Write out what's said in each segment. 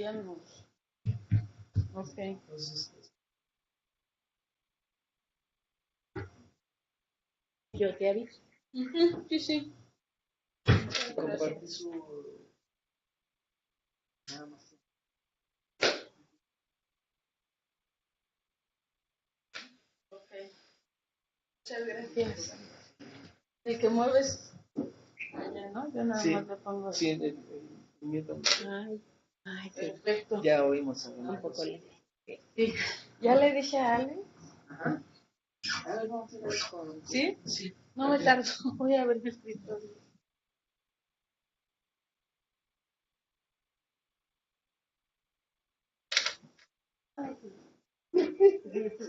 sabíamos. Ok. Entonces, Yo te aviso. Sí, sí. compartí su... Nada más. Ok. Muchas gracias. El que mueves allá, ¿no? Yo nada Sí, más le pongo. sí, el mío también. Ay, perfecto. Ya oímos Un alguna poco cosa. lento. Sí. Ya le dije a Ale. Ajá. A ver, vamos a ver con... ¿Sí? Sí. No me tardo. Voy a ver mi escritorio.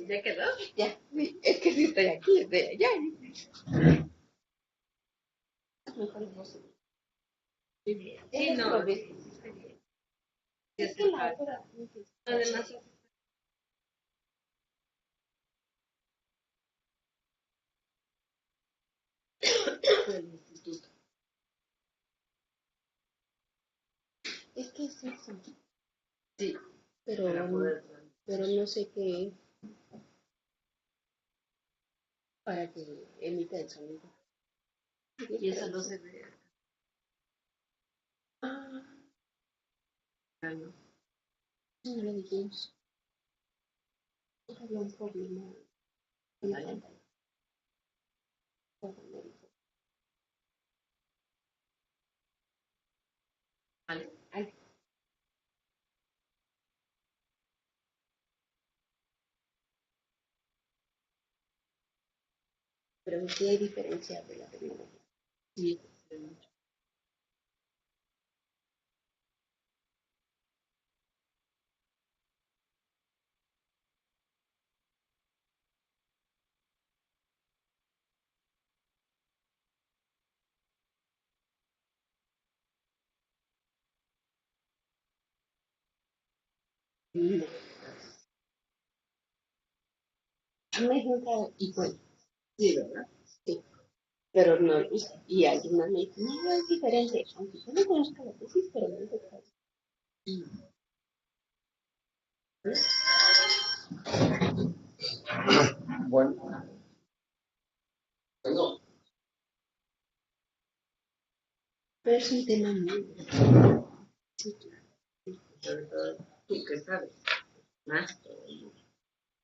¿Ya quedó? Ya. Sí. Es que si estoy aquí, estoy allá. Mejor vos. Sí, no. Es que la otra. Además. Del instituto. Es que es eso. Sí. Pero no sé qué para que emita el sonido. Y eso no se ve. Ah, no. No lo dijimos. Había un problema en la pantalla. Vale. Ay. Pero sí hay diferencia de la tecnología. Sí, sí, mucho. No. Me nunca igual. Sí, ¿verdad? Sí. Pero no, y alguien más me dijo, no, es diferente. Aunque yo no conozco la tesis, pero no es diferente. Bueno. No. Pero es un tema muy... Sí, claro. ¿Tú qué sabes? Más todavía.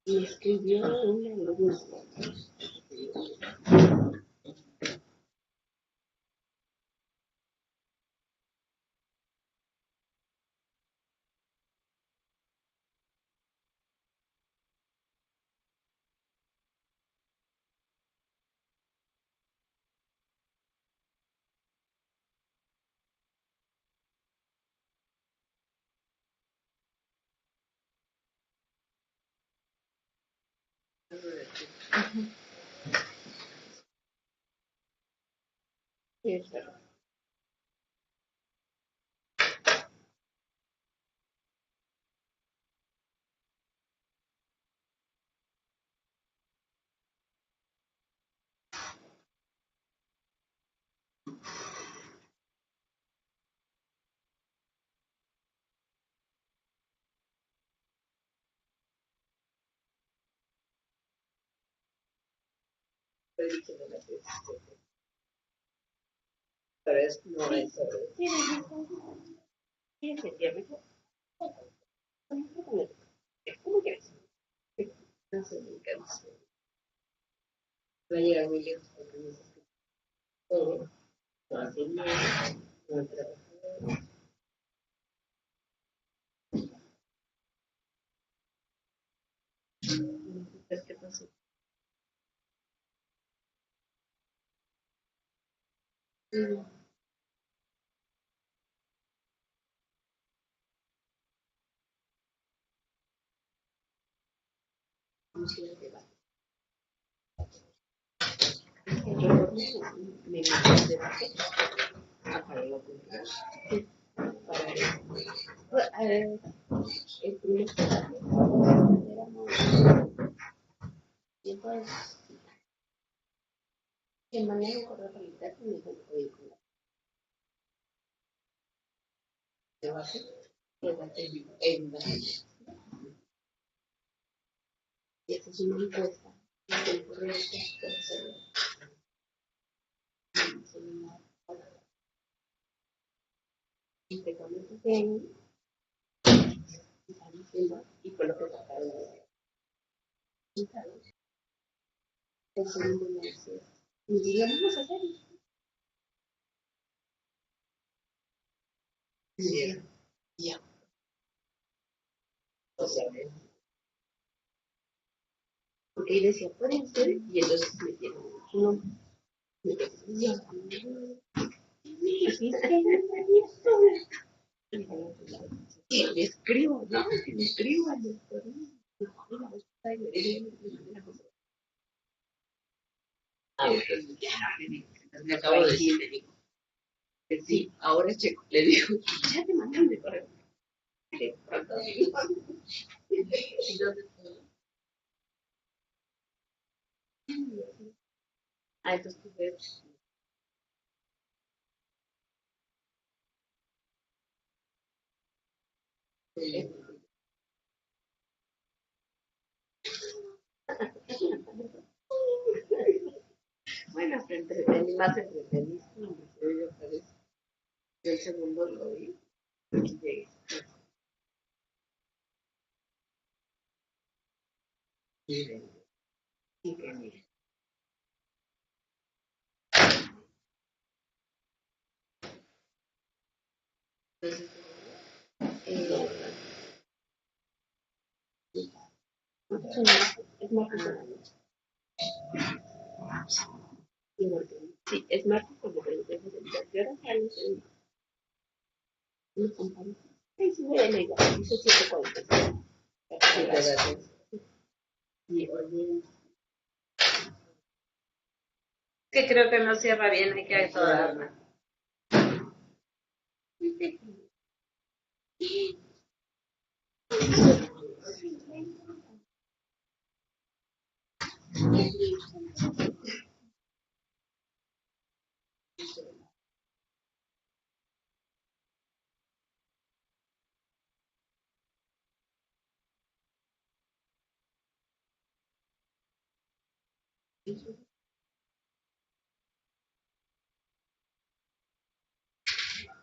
Y escribió una alumna. Sí, es verdad. Pero es no es sobre eso. Sí, sí, ¿cómo quieres? No sé, me canso. Va a llegar muy lejos porque no sé todo. No hace nada. No trabaja. ¿Qué pasó? Me metí en debate para lo que para el primer debate éramos tiempo que maneja un correo militar que me dijo que podía ir con la debate Y esta es una encuesta. Y por lo que trataron de hacer. El segundo me dice, y lo vamos a hacer. Sí, ya. O sea, porque ahí decía, pueden ser, y entonces metieron uno. Y le escribo, ¿no? Le escribo al doctor. Le acabo de decir, le digo, que sí, ahora checo. Le digo, ya te mandan de correo. Ah, entonces tú ves. Bueno, más entretenidísimo, yo parece. Yo el segundo lo vi. Y llegué. Y que mira. Entonces, es martes de la noche. Sí, es martes porque pregunté ¿a qué hora sales? Una compañía. Sí, sí, me digo, dice 7:45. Y oye, que creo que no cierra bien, hay que a toda arma.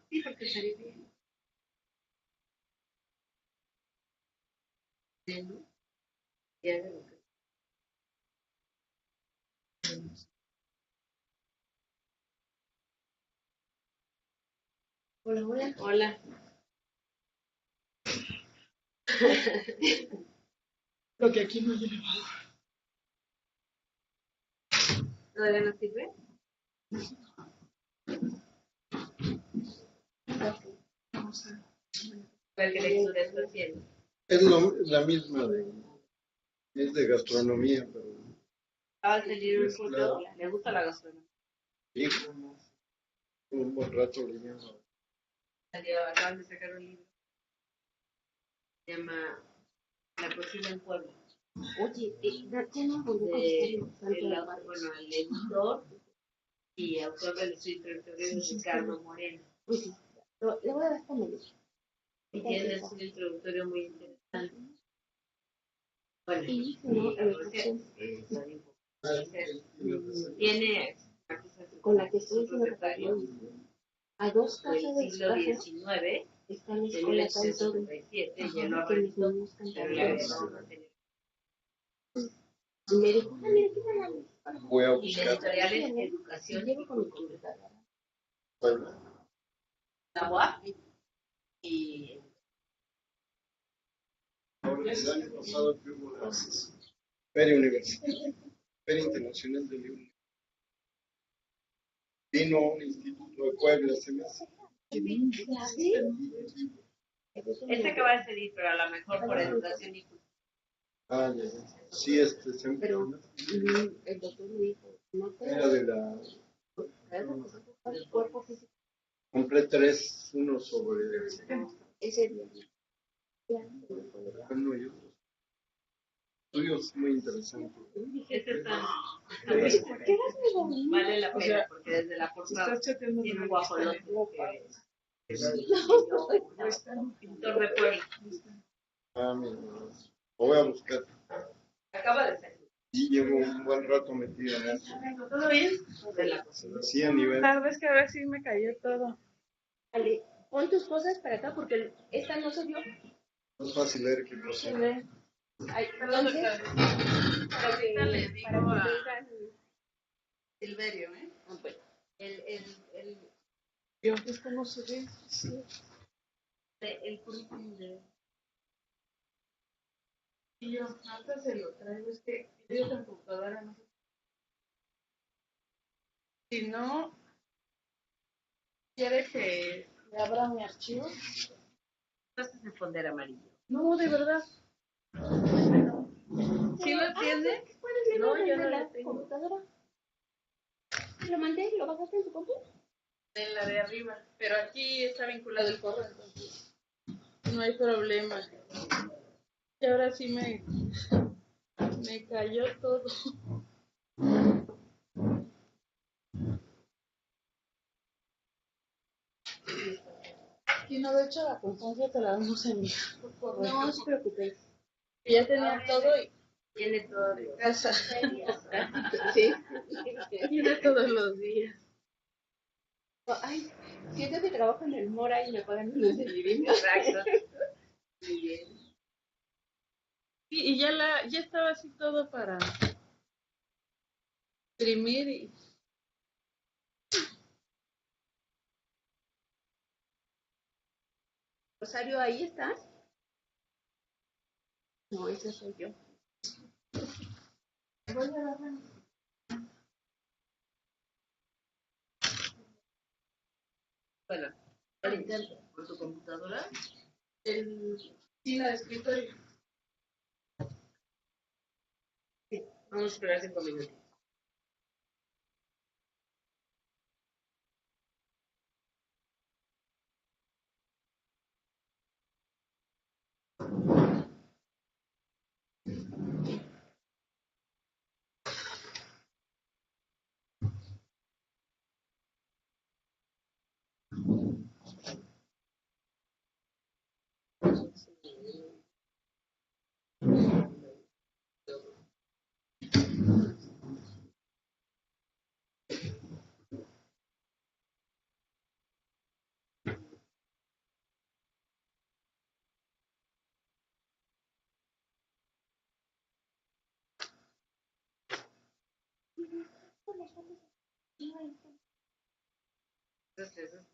Sí, porque salí bien. Ya de lo que- Hola, hola. Hola. Lo que aquí no llega. ¿Todavía no sirve? Vamos a ¿Cuál que lectura está haciendo? Es la misma es de gastronomía, pero Acaba de salir un curso, le gusta la gastronomía. sí, un buen rato leyendo. Acaban de sacar un libro. Se llama La cocina en Puebla. Oye, ya no volvió bueno, el editor y autor del introductorio de Ricardo Moreno. Pues sí, le voy a dar esta media. Y tiene un introductorio muy interesante. Bueno, y tiene con la que estoy secretario a 2 casas del siglo XIX está la escuela tanto de 17 y él lo arrestó, pero le agregó material. Y me dijo, mira, Voy a y la buscar. editorial es Educación y con mi computadora. Puebla. La UAP y Ahora, el año pasado fuimos a la Feria Universitaria, Feria Internacional del Libro. Vino un instituto de Puebla, se me hace. Este acaba de salir, pero a lo mejor por educación y cultura. Ah, ya, ya. Sí, se pero el doctor me dijo, no te era de la. el cuerpo físico. Compré 3, uno sobre Ese día. uno y otro. Estudios muy interesantes. Este está vale la pena porque desde la portada tiene un guajolote Pintor de Puebla. Ah, mira. Lo voy a buscar. Acaba de salir. Y llevo un buen rato metido en eso. ¿Todo bien? De la cocina. Sí, a nivel. La verdad es que a ver si me cayó todo. Ale, pon tus cosas para acá porque esta no se vio. No es fácil leer qué cosa. Ay, Perdón, entonces, doctora. para que, Ahorita le digo para que a vengan. Silverio, ¿eh? Pues, el Yo, pues, ¿cómo se ve? Sí. el currículum de. Y yo, hasta se lo traigo, es que yo la computadora no sé. Si no, quiere que le abra mi archivo. Vas a responder amarillo. No, de verdad. ¿Sí lo tiene? ¿Puedes leerlo No, yo desde no la lo tengo. computadora? ¿Lo mandé? ¿Lo bajaste en tu compu? En la de arriba. Pero aquí está vinculado el correo, entonces no hay problema. Y ahora sí me cayó todo. Y no, de hecho, la constancia te la vamos a enviar por correo. No se preocupes. Y ya tenía todo y Tiene todo de casa. Sí. Tiene todos los días. Ay, siento que trabajo en el Mora y me pagan unos de vivienda. Exacto. Muy bien. Y ya estaba así todo para imprimir y Rosario, ¿ahí estás? No, ese soy yo. voy a dar Bueno, al intento. ¿Por tu computadora? sí, la de escritorio. Sí. Vamos a esperar 5 minutos. Entonces, ¿no?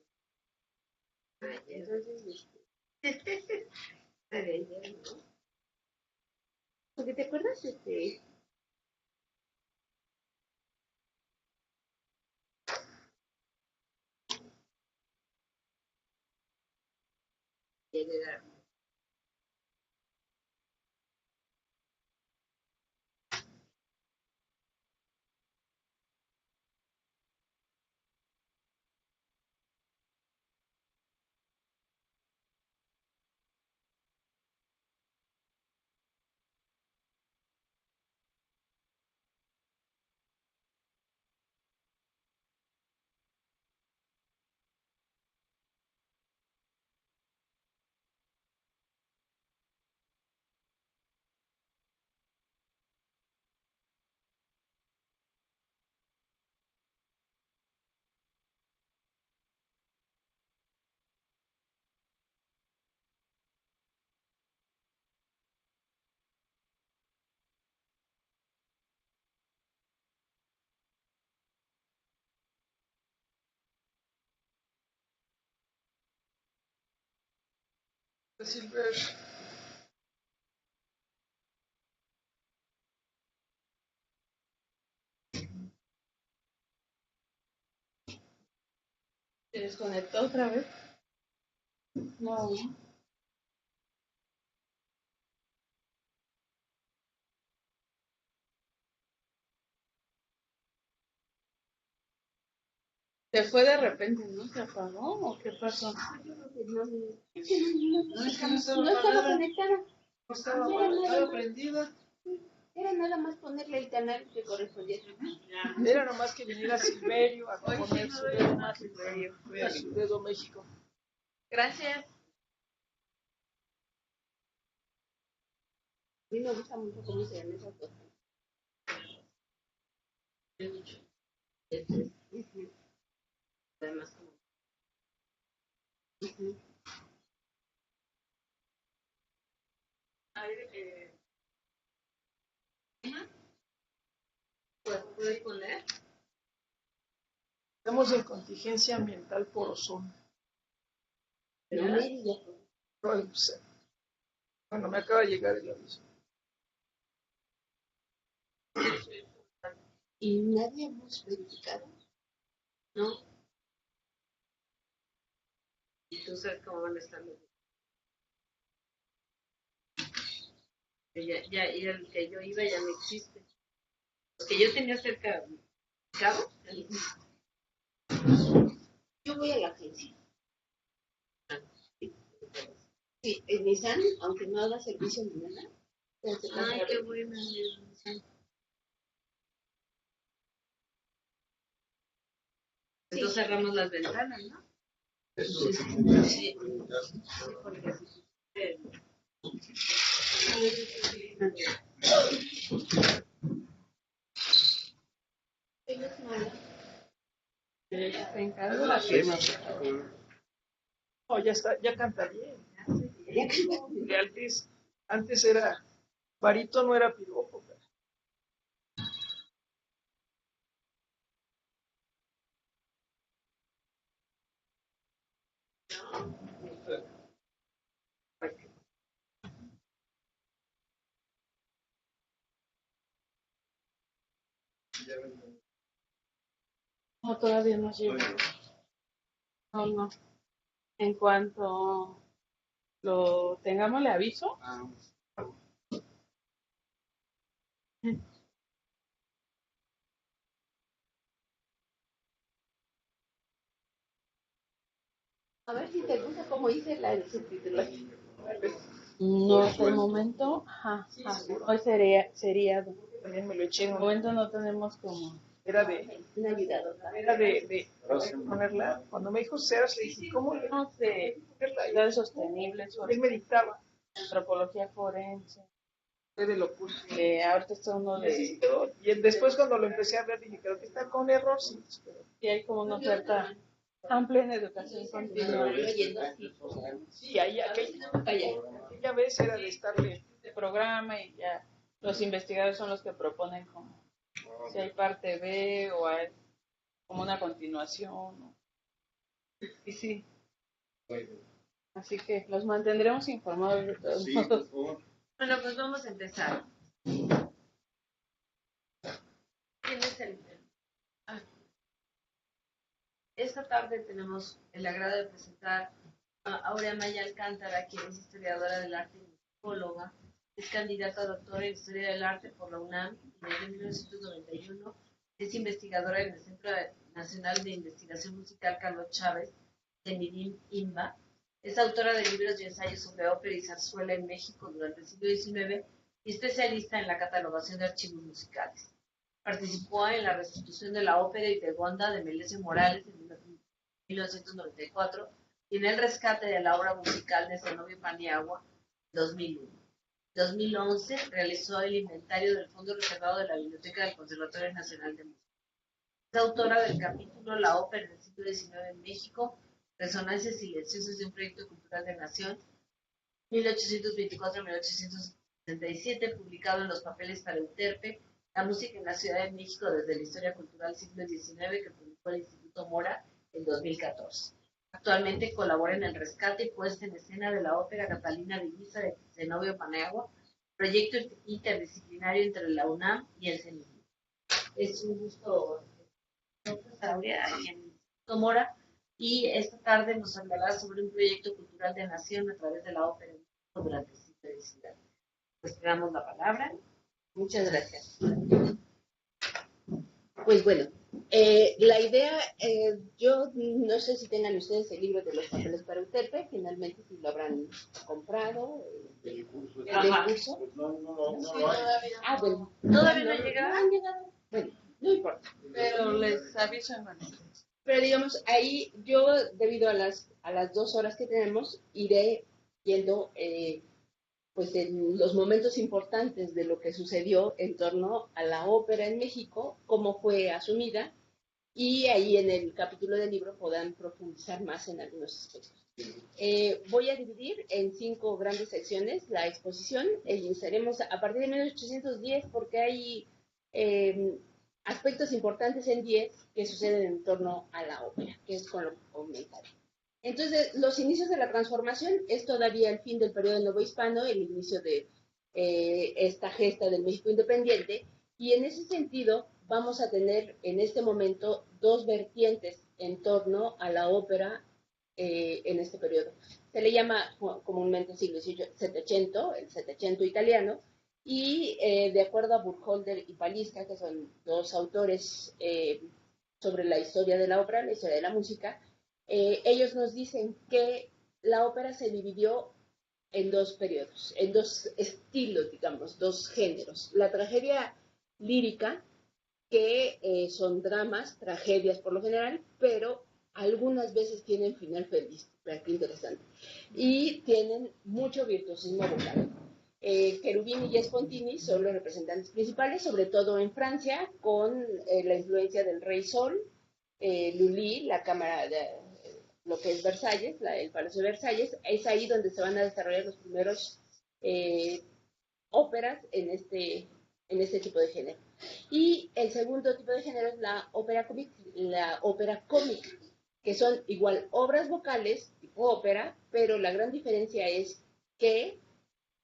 Porque te acuerdas, Silver. ¿Se desconectó otra vez? No. Se fue de repente, ¿no? ¿Se apagó o qué pasó? es que no estaba conectada. Estaba prendida. Era nada más ponerle el canal que correspondía. Era nomás que viniera Silverio a poner su dedo más Silverio, a su dedo México. Gracias. A mí me gusta mucho cómo se llama esa cosa. Ujú. Además, como. Ujú. Pues puede poner. Estamos en contingencia ambiental por ozono. No me digas. Bueno, me acaba de llegar el aviso. Y nadie hemos verificado, ¿no? Y tú sabes cómo van a estar los. Ya el que yo iba ya no existe. Los que yo tenía cerca, ¿cabo? Yo voy a la agencia. Sí, en Nissan, aunque no haga servicio mañana. Ay, qué buena. Entonces cerramos las ventanas, ¿no? Eso Sí. Porque ellos no. Te encargo la sí, firma. sí. No, ya está, ya canta bien. Ya que Porque antes era, barítono era piropo. Pero No, todavía no llega. No, no. En cuanto lo tengamos, le aviso. a ver si te gusta como hice la subtitulación. No, hasta el momento, hoy sería, también me lo eché en de un momento no tenemos como, era de ponerla. Cuando me dijo Sears, le dije, ¿cómo le no sé, ponerla? ciudades sostenibles, Él meditaba, antropología forense, fue de lo oculto. ahorita está uno Y de, después cuando lo empecé a ver, dije, creo que está con error, sí. y hay como una oferta amplia en educación continua, Sí, ahí aquella vez era de estarle. de programa y ya los investigadores son los que proponen como si hay parte B o hay como una continuación. Y sí, así que los mantendremos informados de todos Sí, modos. por favor. Bueno, pues vamos a empezar. ¿Quién es el? Ah. Esta tarde tenemos el agrado de presentar a Aurea Maya Alcántara, quien es historiadora del arte y musicóloga. Es candidata a doctora en Historia del Arte por la UNAM y desde 1991 es investigadora en el Centro Nacional de Investigación Musical Carlos Chávez, de Mirim IMBA. Es autora de libros y ensayos sobre ópera y zarzuela en México durante el siglo XIX y especialista en la catalogación de archivos musicales. Participó en la restitución de la ópera y de Gonda de Melesio Morales en 1994 y en el rescate de la obra musical de Zenobio Paniagua en 2001. En 2011 realizó el inventario del fondo reservado de la Biblioteca del Conservatorio Nacional de Música. Es autora del capítulo La ópera del siglo XIX en México, Resonancias silenciosas de un proyecto cultural de nación, 1824-1867, publicado en los papeles para Euterpe, la música en la Ciudad de México desde la historia cultural siglo XIX, que publicó el Instituto Mora en 2014. Actualmente colabora en el rescate y puesta en escena de la ópera Catalina de Guisa de Zenobio Paniagua, proyecto interdisciplinario entre la UNAM y el CENIC. Es un gusto estar en el Instituto Mora y esta tarde nos hablará sobre un proyecto cultural de nación a través de la ópera durante el siglo XIX. Pues te damos la palabra. Muchas gracias. Pues bueno, la idea, yo no sé si tengan ustedes el libro de los papeles para Euterpe, finalmente si lo habrán comprado, el curso. No, todavía. Ah, bueno. ¿Todavía no llega? No han llegado. Bueno, no importa. Pero les aviso en manejo. Pero digamos, ahí yo, debido a las 2 horas que tenemos, iré yendo pues en los momentos importantes de lo que sucedió en torno a la ópera en México, cómo fue asumida, y ahí en el capítulo del libro podrán profundizar más en algunos aspectos. Voy a dividir en 5 grandes secciones la exposición. Iniciaremos a partir de 1810 porque hay aspectos importantes en 10 que suceden en torno a la ópera, que es con lo que comentaré. Entonces, los inicios de la transformación es todavía el fin del periodo novohispano, el inicio de esta gesta del México independiente, y en ese sentido vamos a tener en este momento 2 vertientes en torno a la ópera en este periodo. Se le llama comúnmente siglo XVIII Settecento, el Settecento italiano, y de acuerdo a Burkholder y Paliska, que son 2 autores sobre la historia de la ópera, la historia de la música, ellos nos dicen que la ópera se dividió en 2 periodos, en 2 estilos, digamos, 2 géneros. La tragedia lírica, que son dramas, tragedias por lo general, pero algunas veces tienen final feliz, qué interesante, y tienen mucho virtuosismo vocal. Cherubini y Spontini son los representantes principales, sobre todo en Francia, con la influencia del Rey Sol, Lully, la cámara de lo que es Versalles, el Palacio de Versalles. Es ahí donde se van a desarrollar los primeros óperas en este tipo de género. Y el segundo tipo de género es la ópera cómica, que son igual obras vocales, tipo ópera, pero la gran diferencia es que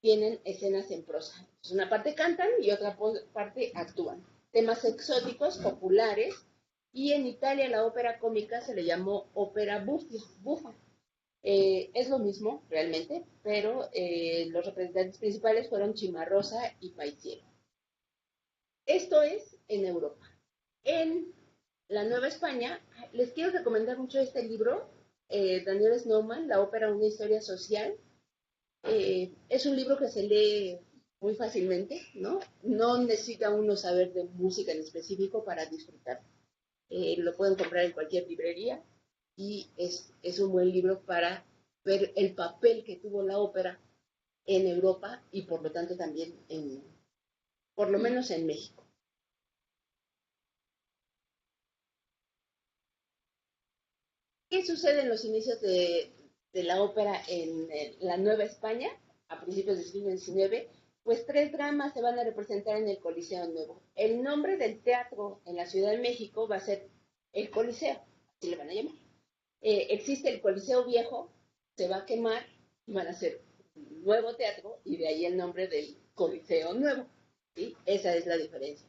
tienen escenas en prosa. Una parte cantan y otra parte actúan. Temas exóticos, populares, y en Italia la ópera cómica se le llamó ópera bufa. Es lo mismo realmente, pero los representantes principales fueron Cimarosa y Paisiello. Esto es en Europa. En la Nueva España, les quiero recomendar mucho este libro, Daniel Snowman, La ópera, una historia social. Es un libro que se lee muy fácilmente, ¿no? No necesita uno saber de música en específico para disfrutar. Lo pueden comprar en cualquier librería y es un buen libro para ver el papel que tuvo la ópera en Europa y por lo tanto también por lo menos en México. ¿Qué sucede en los inicios de la ópera en la Nueva España, a principios del siglo XIX? Pues 3 dramas se van a representar en el Coliseo Nuevo. El nombre del teatro en la Ciudad de México va a ser el Coliseo, así le van a llamar. Existe el Coliseo Viejo, se va a quemar y van a hacer un nuevo teatro y de ahí el nombre del Coliseo Nuevo. ¿Sí? Esa es la diferencia.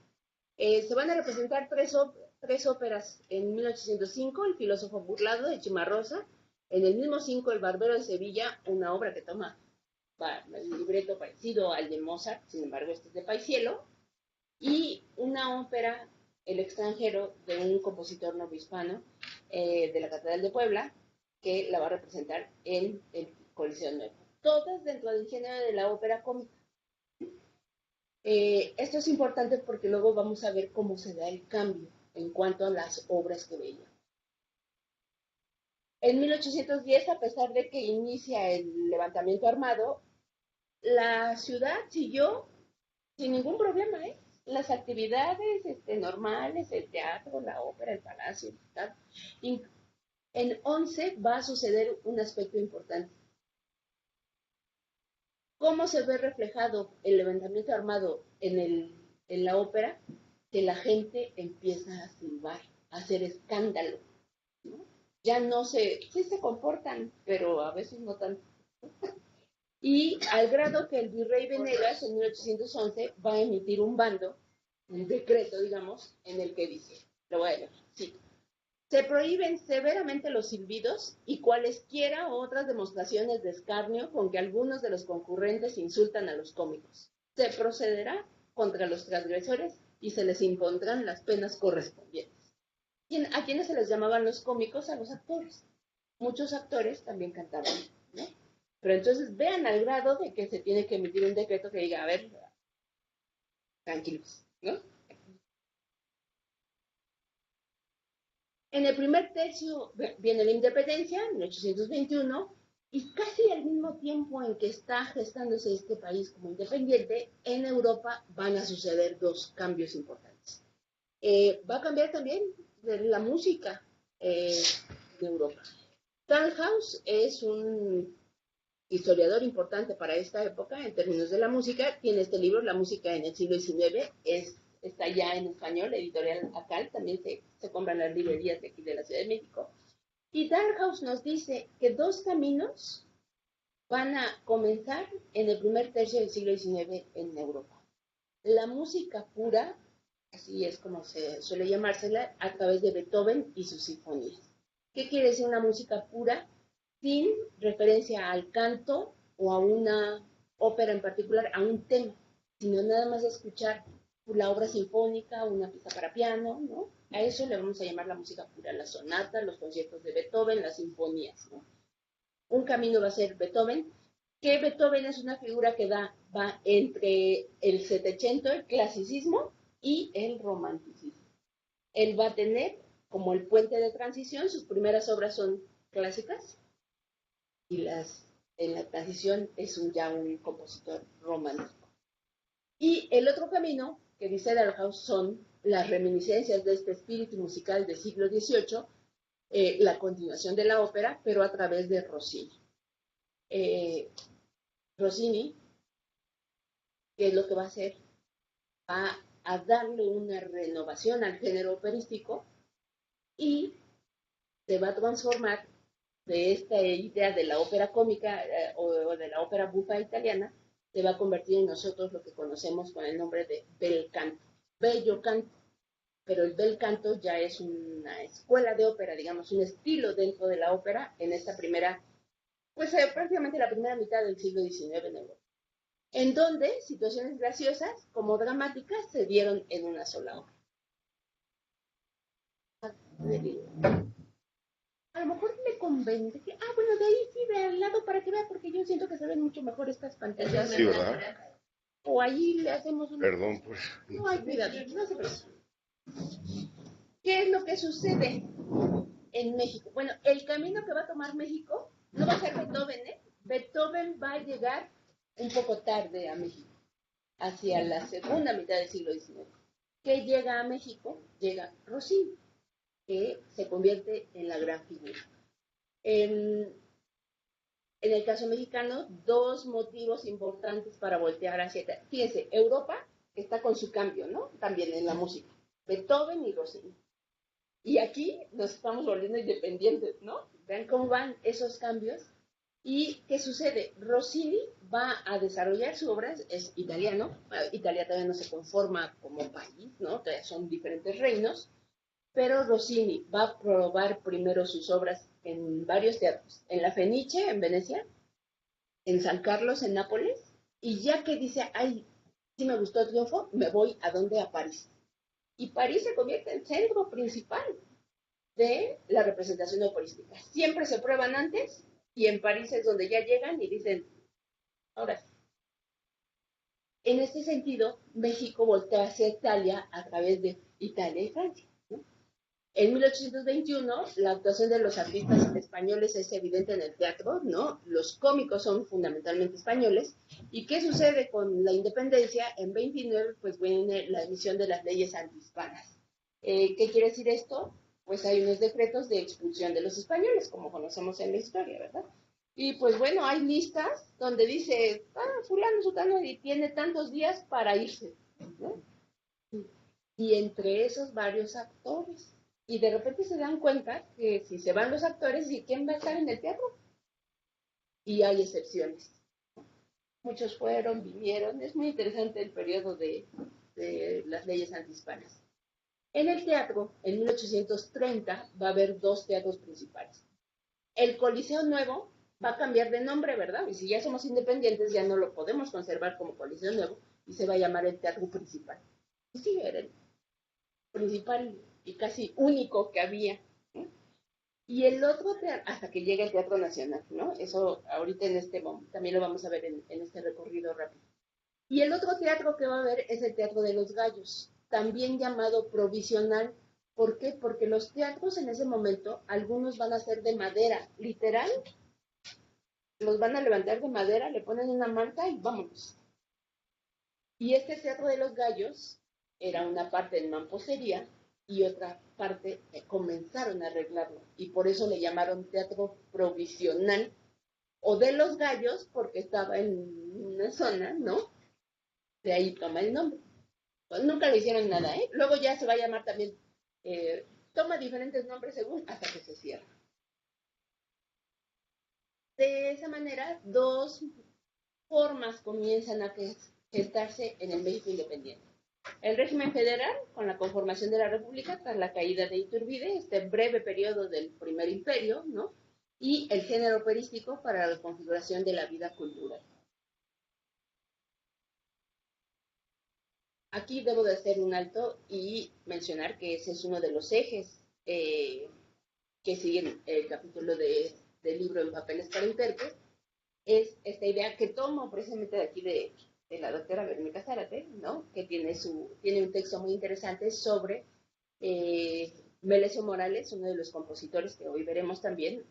Se van a representar 3 óperas en 1805, El filósofo burlado de Cimarosa, en el mismo 5 El barbero de Sevilla, una obra que toma un libreto parecido al de Mozart, sin embargo este es de Paisiello, y una ópera, El extranjero, de un compositor novohispano de la Catedral de Puebla, que la va a representar en el Coliseo Nuevo. Todas dentro del género de la ópera cómica. Esto es importante porque luego vamos a ver cómo se da el cambio en cuanto a las obras que veía. En 1810, a pesar de que inicia el levantamiento armado, la ciudad siguió sin ningún problema, ¿eh? Las actividades normales, el teatro, la ópera, el palacio, tal. En 11 va a suceder un aspecto importante. ¿Cómo se ve reflejado el levantamiento armado en la ópera? Que la gente empieza a silbar, a hacer escándalo, ¿no? Ya no sí se comportan, pero a veces no tanto. Y al grado que el virrey Venegas en 1811 va a emitir un decreto, digamos, en el que dice, lo voy a leer, sí, se prohíben severamente los silbidos y cualesquiera otras demostraciones de escarnio con que algunos de los concurrentes insultan a los cómicos. Se procederá contra los transgresores y se les impondrán las penas correspondientes. ¿A quiénes se les llamaban los cómicos? A los actores. Muchos actores también cantaban, ¿no? Pero entonces vean al grado de que se tiene que emitir un decreto que diga, a ver, tranquilos, ¿no? En el primer tercio viene la independencia, en 1821, y casi al mismo tiempo en que está gestándose este país como independiente, en Europa van a suceder dos cambios importantes. Va a cambiar también la música en Europa. Tannhaus es un historiador importante para esta época en términos de la música. Tiene este libro, La música en el siglo XIX, está ya en español, editorial Acal, también se compran las librerías de aquí de la Ciudad de México. Y Tannhaus nos dice que dos caminos van a comenzar en el primer tercio del siglo XIX en Europa. La música pura, así es como se suele llamársela, a través de Beethoven y sus sinfonías. ¿Qué quiere decir una música pura? Sin referencia al canto o a una ópera en particular, a un tema, sino nada más escuchar la obra sinfónica, una pieza para piano, ¿no? A eso le vamos a llamar la música pura, la sonata, los conciertos de Beethoven, las sinfonías, ¿no? Un camino va a ser Beethoven, que Beethoven es una figura que va entre el setecento, el clasicismo, y el romanticismo. Él va a tener como el puente de transición, sus primeras obras son clásicas, y en la transición es ya un compositor romántico. Y el otro camino que dice Tannhaus son las reminiscencias de este espíritu musical del siglo XVIII, la continuación de la ópera, pero a través de Rossini. Rossini, ¿qué es lo que va a hacer? Va a darle una renovación al género operístico y se va a transformar de esta idea de la ópera cómica o de la ópera bufa italiana, se va a convertir en nosotros lo que conocemos con el nombre de bel canto, bello canto. Pero el bel canto ya es una escuela de ópera, digamos, un estilo dentro de la ópera en esta primera, pues prácticamente la primera mitad del siglo XIX en Europa, en donde situaciones graciosas como dramáticas se dieron en una sola obra. A lo mejor me convence que, bueno, de ahí sí, de al lado para que vea, porque yo siento que se ven mucho mejor estas pantallas. Sí, ¿verdad? O ahí le hacemos un... Perdón, pues. No hay cuidado, no se preocupe. ¿Qué es lo que sucede en México? Bueno, el camino que va a tomar México no va a ser Beethoven, ¿eh? Beethoven va a llegar un poco tarde a México, hacia la segunda mitad del siglo XIX. ¿Qué llega a México? Llega Rossini, que se convierte en la gran figura. En el caso mexicano, dos motivos importantes para voltear hacia... Fíjense, Europa está con su cambio, ¿no? También en la música. Beethoven y Rossini. Y aquí nos estamos volviendo independientes, ¿no? Vean cómo van esos cambios. ¿Y qué sucede? Rossini va a desarrollar su obra, es italiano. Italia todavía no se conforma como país, ¿no? Todavía son diferentes reinos. Pero Rossini va a probar primero sus obras en varios teatros. En la Fenice, en Venecia, en San Carlos, en Nápoles. Y ya que dice, ay, sí me gustó el triunfo, me voy a dónde, a París. Y París se convierte en centro principal de la representación operística. Siempre se prueban antes y en París es donde ya llegan y dicen, ahora sí. En este sentido, México voltea hacia Italia a través de Italia y Francia, ¿no? En 1821, la actuación de los artistas españoles es evidente en el teatro, ¿no? Los cómicos son fundamentalmente españoles. ¿Y qué sucede con la independencia? En 29, pues viene la emisión de las leyes antihispanas. ¿Qué quiere decir esto? Pues hay unos decretos de expulsión de los españoles, como conocemos en la historia, ¿verdad? Y pues bueno, hay listas donde dice, fulano, sutano, y tiene tantos días para irse, ¿no? Y entre esos varios actores. Y de repente se dan cuenta que si se van los actores, ¿y quién va a estar en el teatro? Y hay excepciones. Muchos fueron, vinieron. Es muy interesante el periodo de las leyes antihispanas. En el teatro, en 1830, va a haber dos teatros principales. El Coliseo Nuevo va a cambiar de nombre, ¿verdad? Y si ya somos independientes, ya no lo podemos conservar como Coliseo Nuevo y se va a llamar el Teatro Principal. Y sí, era el principal y casi único que había, ¿no? Y el otro teatro, hasta que llega el Teatro Nacional, ¿no? Eso ahorita en este momento, también lo vamos a ver en este recorrido rápido. Y el otro teatro que va a haber es el Teatro de los Gallos, también llamado provisional, ¿Por qué? Porque los teatros en ese momento, algunos van a ser de madera, literal, los van a levantar de madera, le ponen una manta y vámonos. Y este Teatro de los Gallos era una parte en mampostería y otra parte comenzaron a arreglarlo. Y por eso le llamaron teatro provisional o de los Gallos, porque estaba en una zona, ¿no? De ahí toma el nombre. Pues nunca le hicieron nada, ¿eh? Luego ya se va a llamar también, toma diferentes nombres según hasta que se cierra. De esa manera, dos formas comienzan a gestarse en el México independiente. El régimen federal, con la conformación de la República, tras la caída de Iturbide, este breve periodo del primer imperio, ¿no? Y el género operístico para la configuración de la vida cultural. Aquí debo de hacer un alto y mencionar que ese es uno de los ejes que siguen el capítulo del libro En papeles para intérpretes, es esta idea que tomo precisamente de aquí de la doctora Verónica Zárate, ¿no? Que tiene un texto muy interesante sobre Melesio Morales, uno de los compositores que hoy veremos también,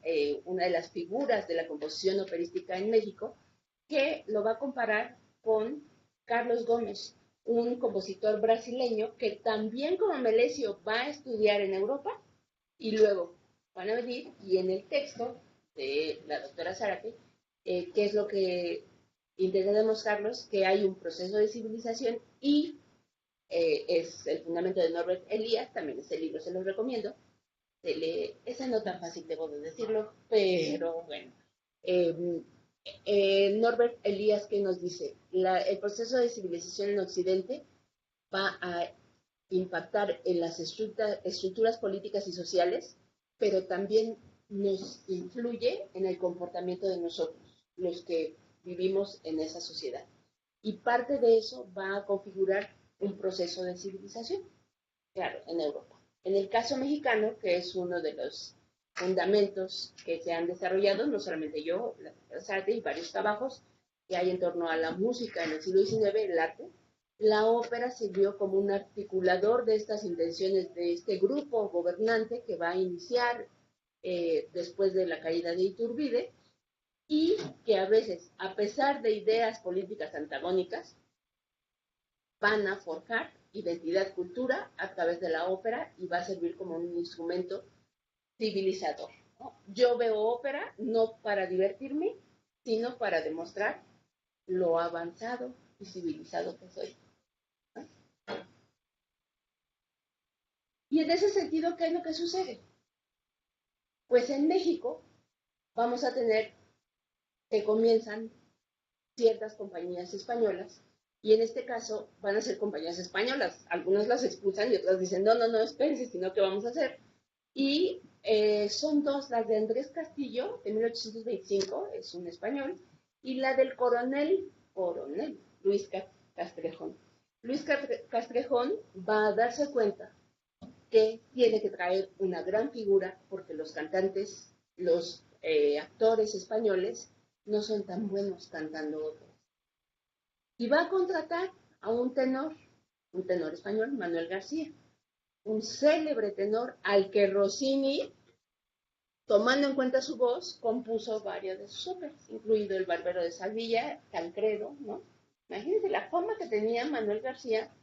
una de las figuras de la composición operística en México, que lo va a comparar con Carlos Gómez, un compositor brasileño que también como Melesio va a estudiar en Europa y luego van a venir y en el texto de la doctora Zárate, ¿qué es lo que intenta demostrarnos? Que hay un proceso de civilización y es el fundamento de Norbert Elias, también ese libro se los recomiendo. Esa no tan fácil, debo de decirlo, pero bueno. Norbert Elias, ¿qué nos dice? El proceso de civilización en Occidente va a impactar en las estructuras políticas y sociales, pero también nos influye en el comportamiento de nosotros, los que vivimos en esa sociedad. Y parte de eso va a configurar un proceso de civilización, claro, en Europa. En el caso mexicano, que es uno de los fundamentos que se han desarrollado, no solamente yo, la arte y varios trabajos que hay en torno a la música en el siglo XIX, el arte, la ópera sirvió como un articulador de estas intenciones de este grupo gobernante que va a iniciar después de la caída de Iturbide y que a veces, a pesar de ideas políticas antagónicas, van a forjar identidad, cultura a través de la ópera y va a servir como un instrumento civilizador, ¿no? Yo veo ópera no para divertirme, sino para demostrar lo avanzado y civilizado que soy. ¿No? Y en ese sentido, ¿qué es lo que sucede? Pues en México vamos a tener que comienzan ciertas compañías españolas y en este caso van a ser compañías españolas. Algunas las expulsan y otras dicen, no, espérense, sino ¿qué vamos a hacer? Y son dos, las de Andrés Castillo, de 1825, es un español, y la del coronel Luis Castrejón. Luis Castrejón va a darse cuenta que tiene que traer una gran figura porque los cantantes, los actores españoles no son tan buenos cantando óperas. Y va a contratar a un tenor español, Manuel García, un célebre tenor al que Rossini, tomando en cuenta su voz, compuso varias de sus óperas, incluido El Barbero de Sevilla, Tancredo, ¿no? Imagínense la fama que tenía Manuel García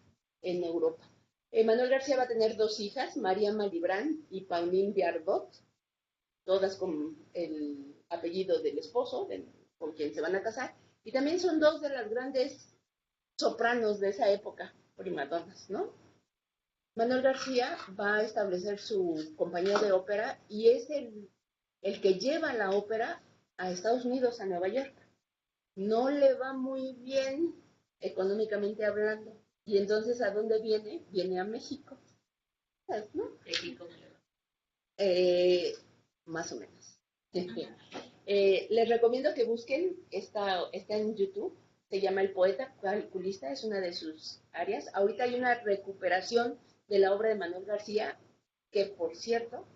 en Europa. Manuel García va a tener dos hijas, María Malibran y Pauline Viardot, todas con el apellido del esposo, con quien se van a casar, y también son dos de las grandes sopranos de esa época, primadonnas, ¿no? Manuel García va a establecer su compañía de ópera y es el que lleva la ópera a Estados Unidos, a Nueva York. No le va muy bien económicamente hablando. Y entonces, ¿a dónde viene? Viene a México. ¿Sabes, no? México. Más o menos. Les recomiendo que busquen, está en YouTube, se llama El Poeta Calculista, es una de sus áreas. Ahorita hay una recuperación de la obra de Manuel García, que por cierto,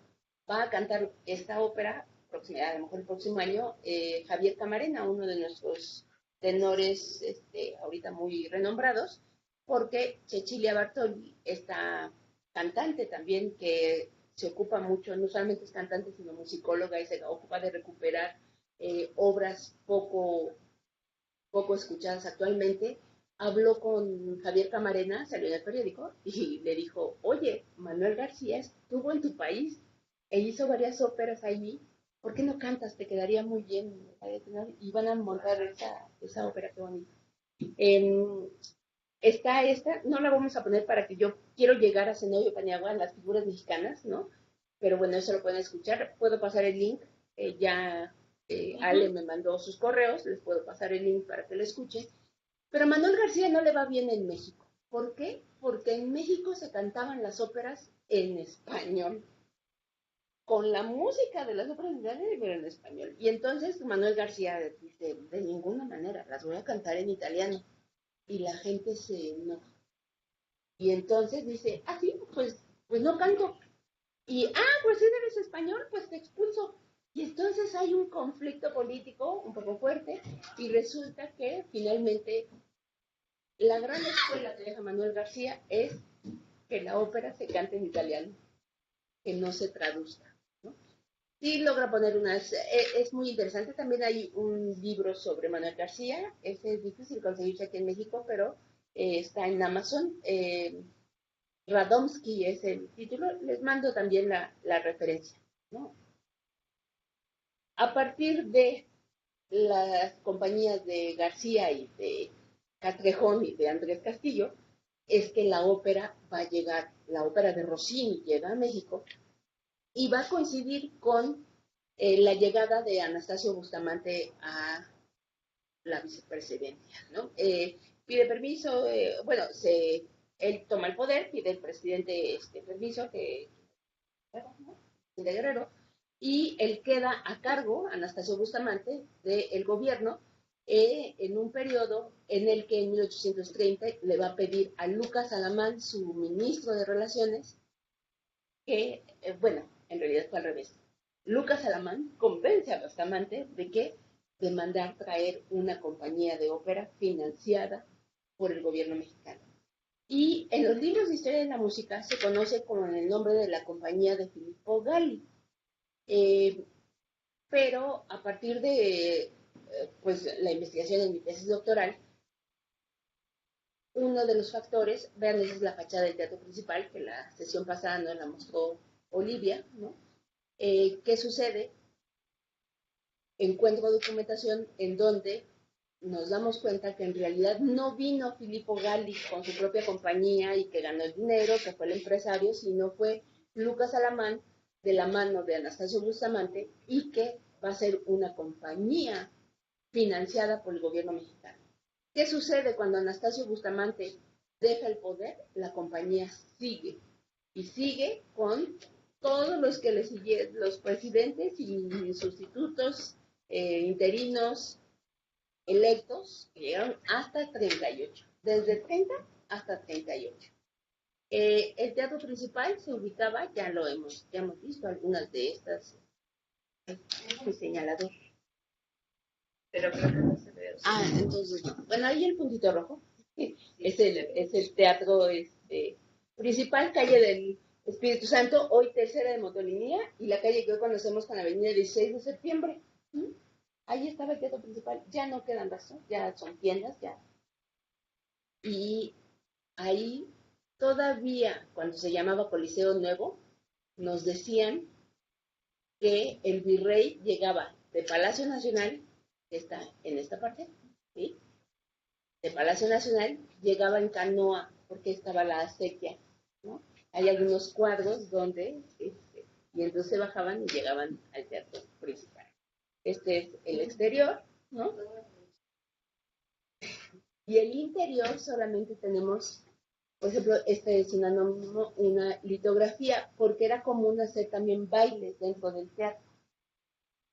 va a cantar esta ópera, a lo mejor el próximo año, Javier Camarena, uno de nuestros tenores ahorita muy renombrados, porque Cecilia Bartoli, esta cantante también que se ocupa mucho, no solamente es cantante, sino musicóloga y se ocupa de recuperar obras poco escuchadas actualmente. Habló con Javier Camarena, salió en el periódico, y le dijo, oye, Manuel García estuvo en tu país e hizo varias óperas allí, ¿por qué no cantas? Te quedaría muy bien. Y van a montar esa ópera, qué bonito. Está esta, no la vamos a poner para que yo quiero llegar a Zenobio Paniagua, las figuras mexicanas, ¿no? Pero bueno, eso lo pueden escuchar. Puedo pasar el link, ya Ale me mandó sus correos, les puedo pasar el link para que lo escuchen. Pero a Manuel García no le va bien en México. ¿Por qué? Porque en México se cantaban las óperas en español, con la música de las óperas pero en español. Y entonces Manuel García dice, de ninguna manera, las voy a cantar en italiano. Y la gente se enoja. Y entonces dice, sí, pues no canto. Y, pues si eres español, pues te expulso. Y entonces hay un conflicto político un poco fuerte y resulta que finalmente la gran escuela que deja Manuel García es que la ópera se cante en italiano, que no se traduzca, ¿no? Sí logra poner es muy interesante. También hay un libro sobre Manuel García, ese es difícil conseguirse aquí en México, pero está en Amazon. Radomski es el título, les mando también la referencia, ¿no? A partir de las compañías de García y de Castrejón y de Andrés Castillo, es que la ópera va a llegar, la ópera de Rossini llega a México y va a coincidir con la llegada de Anastasio Bustamante a la vicepresidencia, ¿no? Pide permiso, él toma el poder, pide el presidente permiso de Guerrero, y él queda a cargo, Anastasio Bustamante, del gobierno en un periodo en el que en 1830 le va a pedir a Lucas Alamán, su ministro de Relaciones, que, en realidad fue al revés. Lucas Alamán convence a Bustamante de mandar traer una compañía de ópera financiada por el gobierno mexicano. Y en los libros de historia de la música se conoce con el nombre de la compañía de Filippo Galli. Pero a partir de la investigación en mi tesis doctoral, uno de los factores, vean, esa es la fachada del teatro principal, que la sesión pasada nos la mostró Olivia, ¿no? ¿Qué sucede? Encuentro documentación en donde nos damos cuenta que en realidad no vino Filippo Galli con su propia compañía y que ganó el dinero, que fue el empresario, sino fue Lucas Alamán de la mano de Anastasio Bustamante y que va a ser una compañía financiada por el gobierno mexicano. ¿Qué sucede cuando Anastasio Bustamante deja el poder? La compañía sigue y sigue con todos los que le siguen, los presidentes y sustitutos, interinos, electos, que llegaron hasta 38, desde 30 hasta 38. El teatro principal se ubicaba, ya hemos visto algunas de estas, mi señalador. Pero creo que no se ve. Entonces, bueno, ahí el puntito rojo es el teatro principal, calle del Espíritu Santo, hoy tercera de Motolinía, y la calle que hoy conocemos con la avenida 16 de septiembre. Ahí estaba el teatro principal, ya no quedan rastros, ya son tiendas, ya. Y ahí todavía, cuando se llamaba Coliseo Nuevo, nos decían que el virrey llegaba de Palacio Nacional, que está en esta parte, ¿sí? De Palacio Nacional, llegaba en canoa, porque estaba la acequia, ¿no? Hay algunos cuadros donde, y entonces bajaban y llegaban al teatro principal. Este es el exterior, ¿no? Y el interior solamente tenemos, por ejemplo, es una litografía, porque era común hacer también bailes dentro del teatro.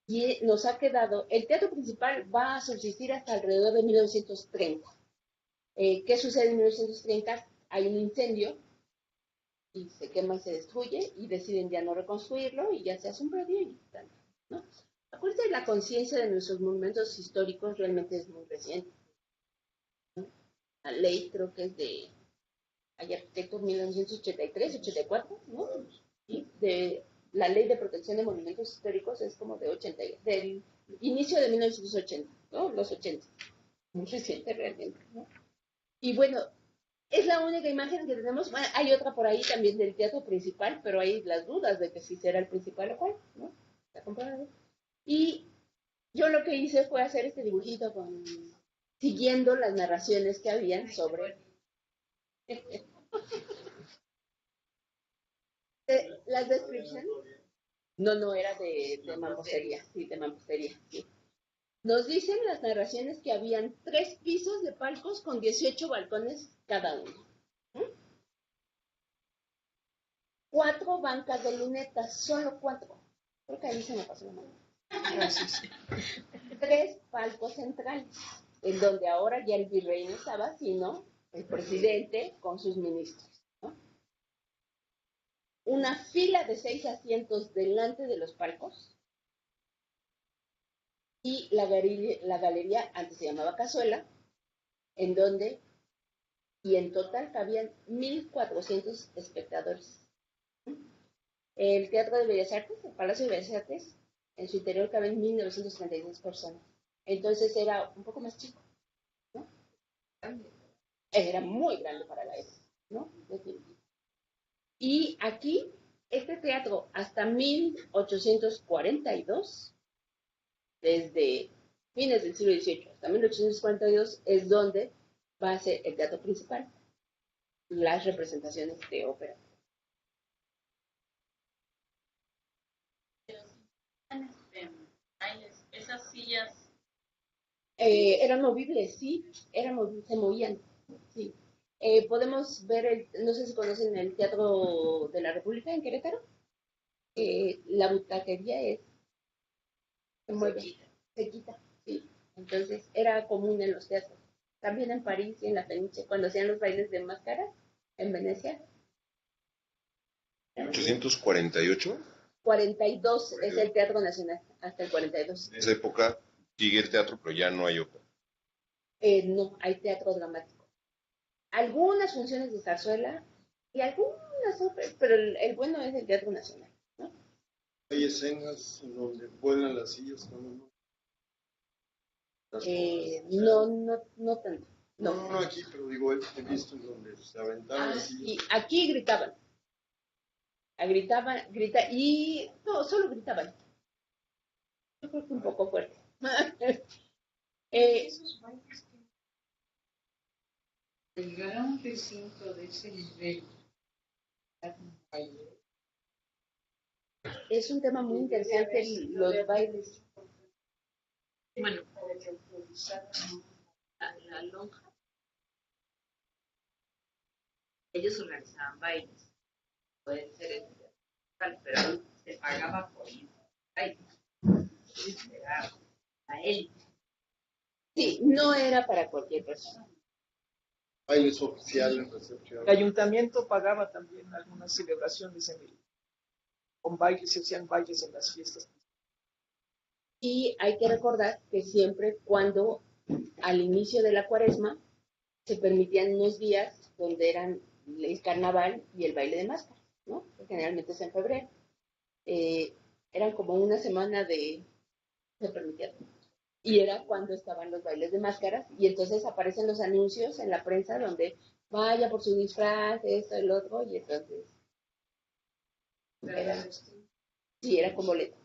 Y nos ha quedado, el teatro principal va a subsistir hasta alrededor de 1930. ¿Qué sucede en 1930? Hay un incendio y se quema y se destruye y deciden ya no reconstruirlo y ya se hace un predio y tal, ¿no? Acuérdense, la conciencia de nuestros monumentos históricos realmente es muy reciente, ¿no? La ley creo que es de hay arquitectos 1983-84, ¿no? Y de la Ley de Protección de Monumentos Históricos es como de 80, del inicio de 1980, ¿no? Los 80. Muy reciente realmente, ¿no? Y bueno, es la única imagen que tenemos. Bueno, hay otra por ahí también del teatro principal, pero hay las dudas de que si será el principal o cuál, ¿no? Está comparado. Y yo lo que hice fue hacer este dibujito siguiendo las narraciones que habían sobre las descripciones. No, era de mampostería, sí, de mampostería, sí. Nos dicen las narraciones que habían 3 pisos de palcos con 18 balcones cada uno. 4 bancas de lunetas, solo 4. Creo que ahí se me pasó la mano. 3 palcos centrales, en donde ahora ya el virrey no estaba, sino el presidente con sus ministros. ¿No? Una fila de 6 asientos delante de los palcos y la galería, antes se llamaba Cazuela, en donde, y en total cabían 1,400 espectadores. El Teatro de Bellas Artes, el Palacio de Bellas Artes, en su interior caben 1,932 personas. Entonces era un poco más chico, ¿no? Era muy grande para la época, ¿no? Y aquí, este teatro, hasta 1842, desde fines del siglo XVIII hasta 1842, es donde va a ser el teatro principal, las representaciones de ópera. Esas sillas Eran movibles, sí, se movían, sí. Podemos ver, no sé si conocen el Teatro de la República en Querétaro, la butaquería se mueve, se quita, sí. Entonces era común en los teatros. También en París y en la Fenice, cuando hacían los bailes de máscara, en Venecia. 848. 42 es el Teatro Nacional, hasta el 42. En esa época sigue el teatro, pero ya no hay ópera. No, hay teatro dramático. Algunas funciones de zarzuela y algunas óperas, pero el bueno es el Teatro Nacional, ¿no? Hay escenas en donde vuelan las sillas con uno. No tanto. No, aquí, pero digo, he visto en donde se aventaban las sillas. Y aquí gritaban. Y no, solo gritaban. Yo creo que un poco fuerte. Esos bailes que llegar a un recinto de ese nivel, es un tema muy interesante los bailes. bueno, la lonja, ellos organizaban bailes, pueden ser en el pero se pagaba por ir a bailes, era a él. Sí, no era para cualquier persona. Bailes oficiales, recepción. el ayuntamiento pagaba también algunas celebraciones con bailes, se hacían bailes en las fiestas. Y hay que recordar que siempre cuando al inicio de la cuaresma se permitían unos días donde eran el carnaval y el baile de máscaras, ¿no? Que generalmente es en febrero. Eran como una semana se permitía. Y era cuando estaban los bailes de máscaras y entonces aparecen los anuncios en la prensa donde vaya por su disfraz, esto, el otro, y entonces era con boleto,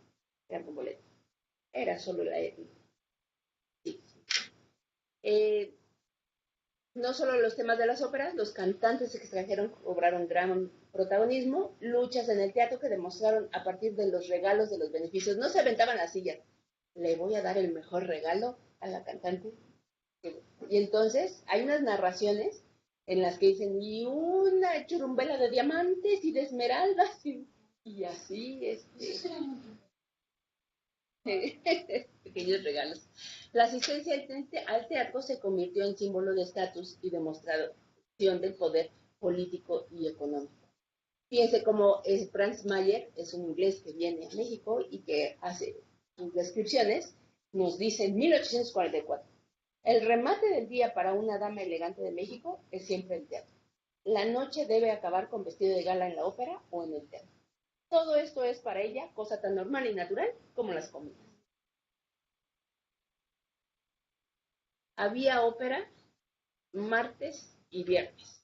era solo la sí. No solo los temas de las óperas, los cantantes extranjeros cobraron gran protagonismo, luchas en el teatro que demostraron a partir de los regalos de los beneficios. No se aventaban las sillas, le voy a dar el mejor regalo a la cantante. Y entonces hay unas narraciones en las que dicen, y una churumbela de diamantes y de esmeraldas, y así, pequeños regalos. La asistencia al teatro se convirtió en símbolo de estatus y demostración del poder político y económico. Fíjense cómo Franz Mayer es un inglés que viene a México y que hace sus descripciones, nos dice en 1844, el remate del día para una dama elegante de México es siempre el teatro. la noche debe acabar con vestido de gala en la ópera o en el teatro. Todo esto es para ella cosa tan normal y natural como las comidas. Había ópera martes y viernes,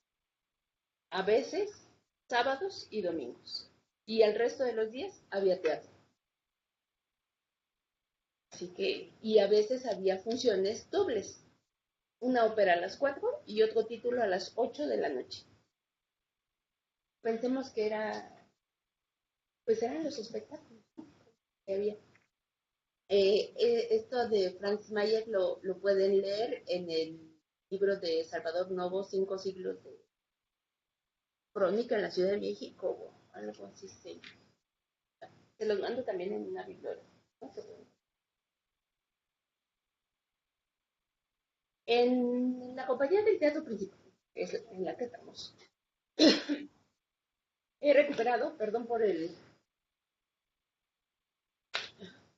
a veces sábados y domingos, y el resto de los días había teatro. Así que, y a veces había funciones dobles, una ópera a las 4 y otro título a las 8 de la noche. Pensemos que pues eran los espectáculos que había. Esto de Franz Mayer lo pueden leer en el libro de Salvador Novo, 5 siglos de crónica en la Ciudad de México, o algo así. Se los mando también en una biblioteca, ¿no? En la compañía del teatro principal, es en la que estamos, he recuperado, perdón por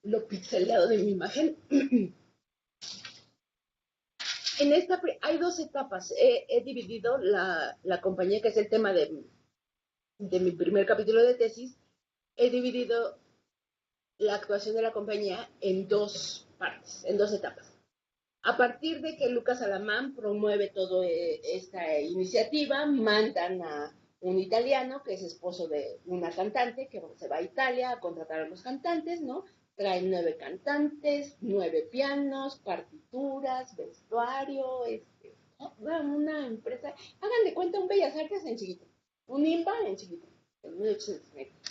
lo pixelado de mi imagen. En esta hay 2 etapas. He dividido la compañía, que es el tema de mi primer capítulo de tesis. He dividido la actuación de la compañía en 2 partes, en 2 etapas. A partir de que Lucas Alamán promueve toda esta iniciativa, mandan a un italiano que es esposo de una cantante que se va a Italia a contratar a los cantantes, ¿no? Traen 9 cantantes, 9 pianos, partituras, vestuario, ¿no? Una empresa, hagan de cuenta un Bellas Artes en chiquito, un IMBA en chiquito, en 1830.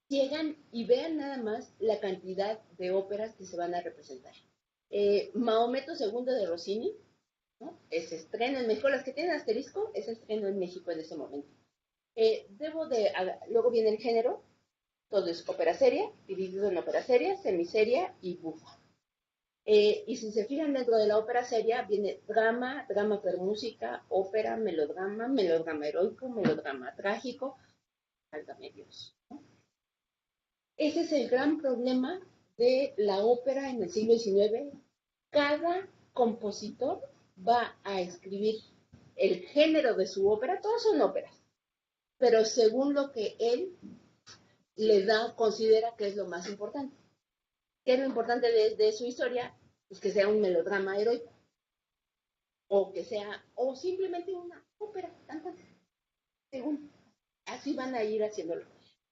Llegan y vean nada más la cantidad de óperas que se van a representar. Mahometo II de Rossini, ¿no? Es estreno en México. Las que tienen asterisco es estreno en México en ese momento. Luego viene el género, todo es ópera seria, dividido en ópera seria, semiseria y bufa. Y si se fijan dentro de la ópera seria, viene drama, drama per música, ópera, melodrama, melodrama heroico, melodrama trágico, altamedios, ¿no? Ese es el gran problema de la ópera en el siglo XIX. Cada compositor va a escribir el género de su ópera, todas son óperas, pero según lo que él considera que es lo más importante. ¿Qué es lo importante de su historia? Pues que sea un melodrama heroico, o simplemente una ópera, según. Así van a ir haciéndolo.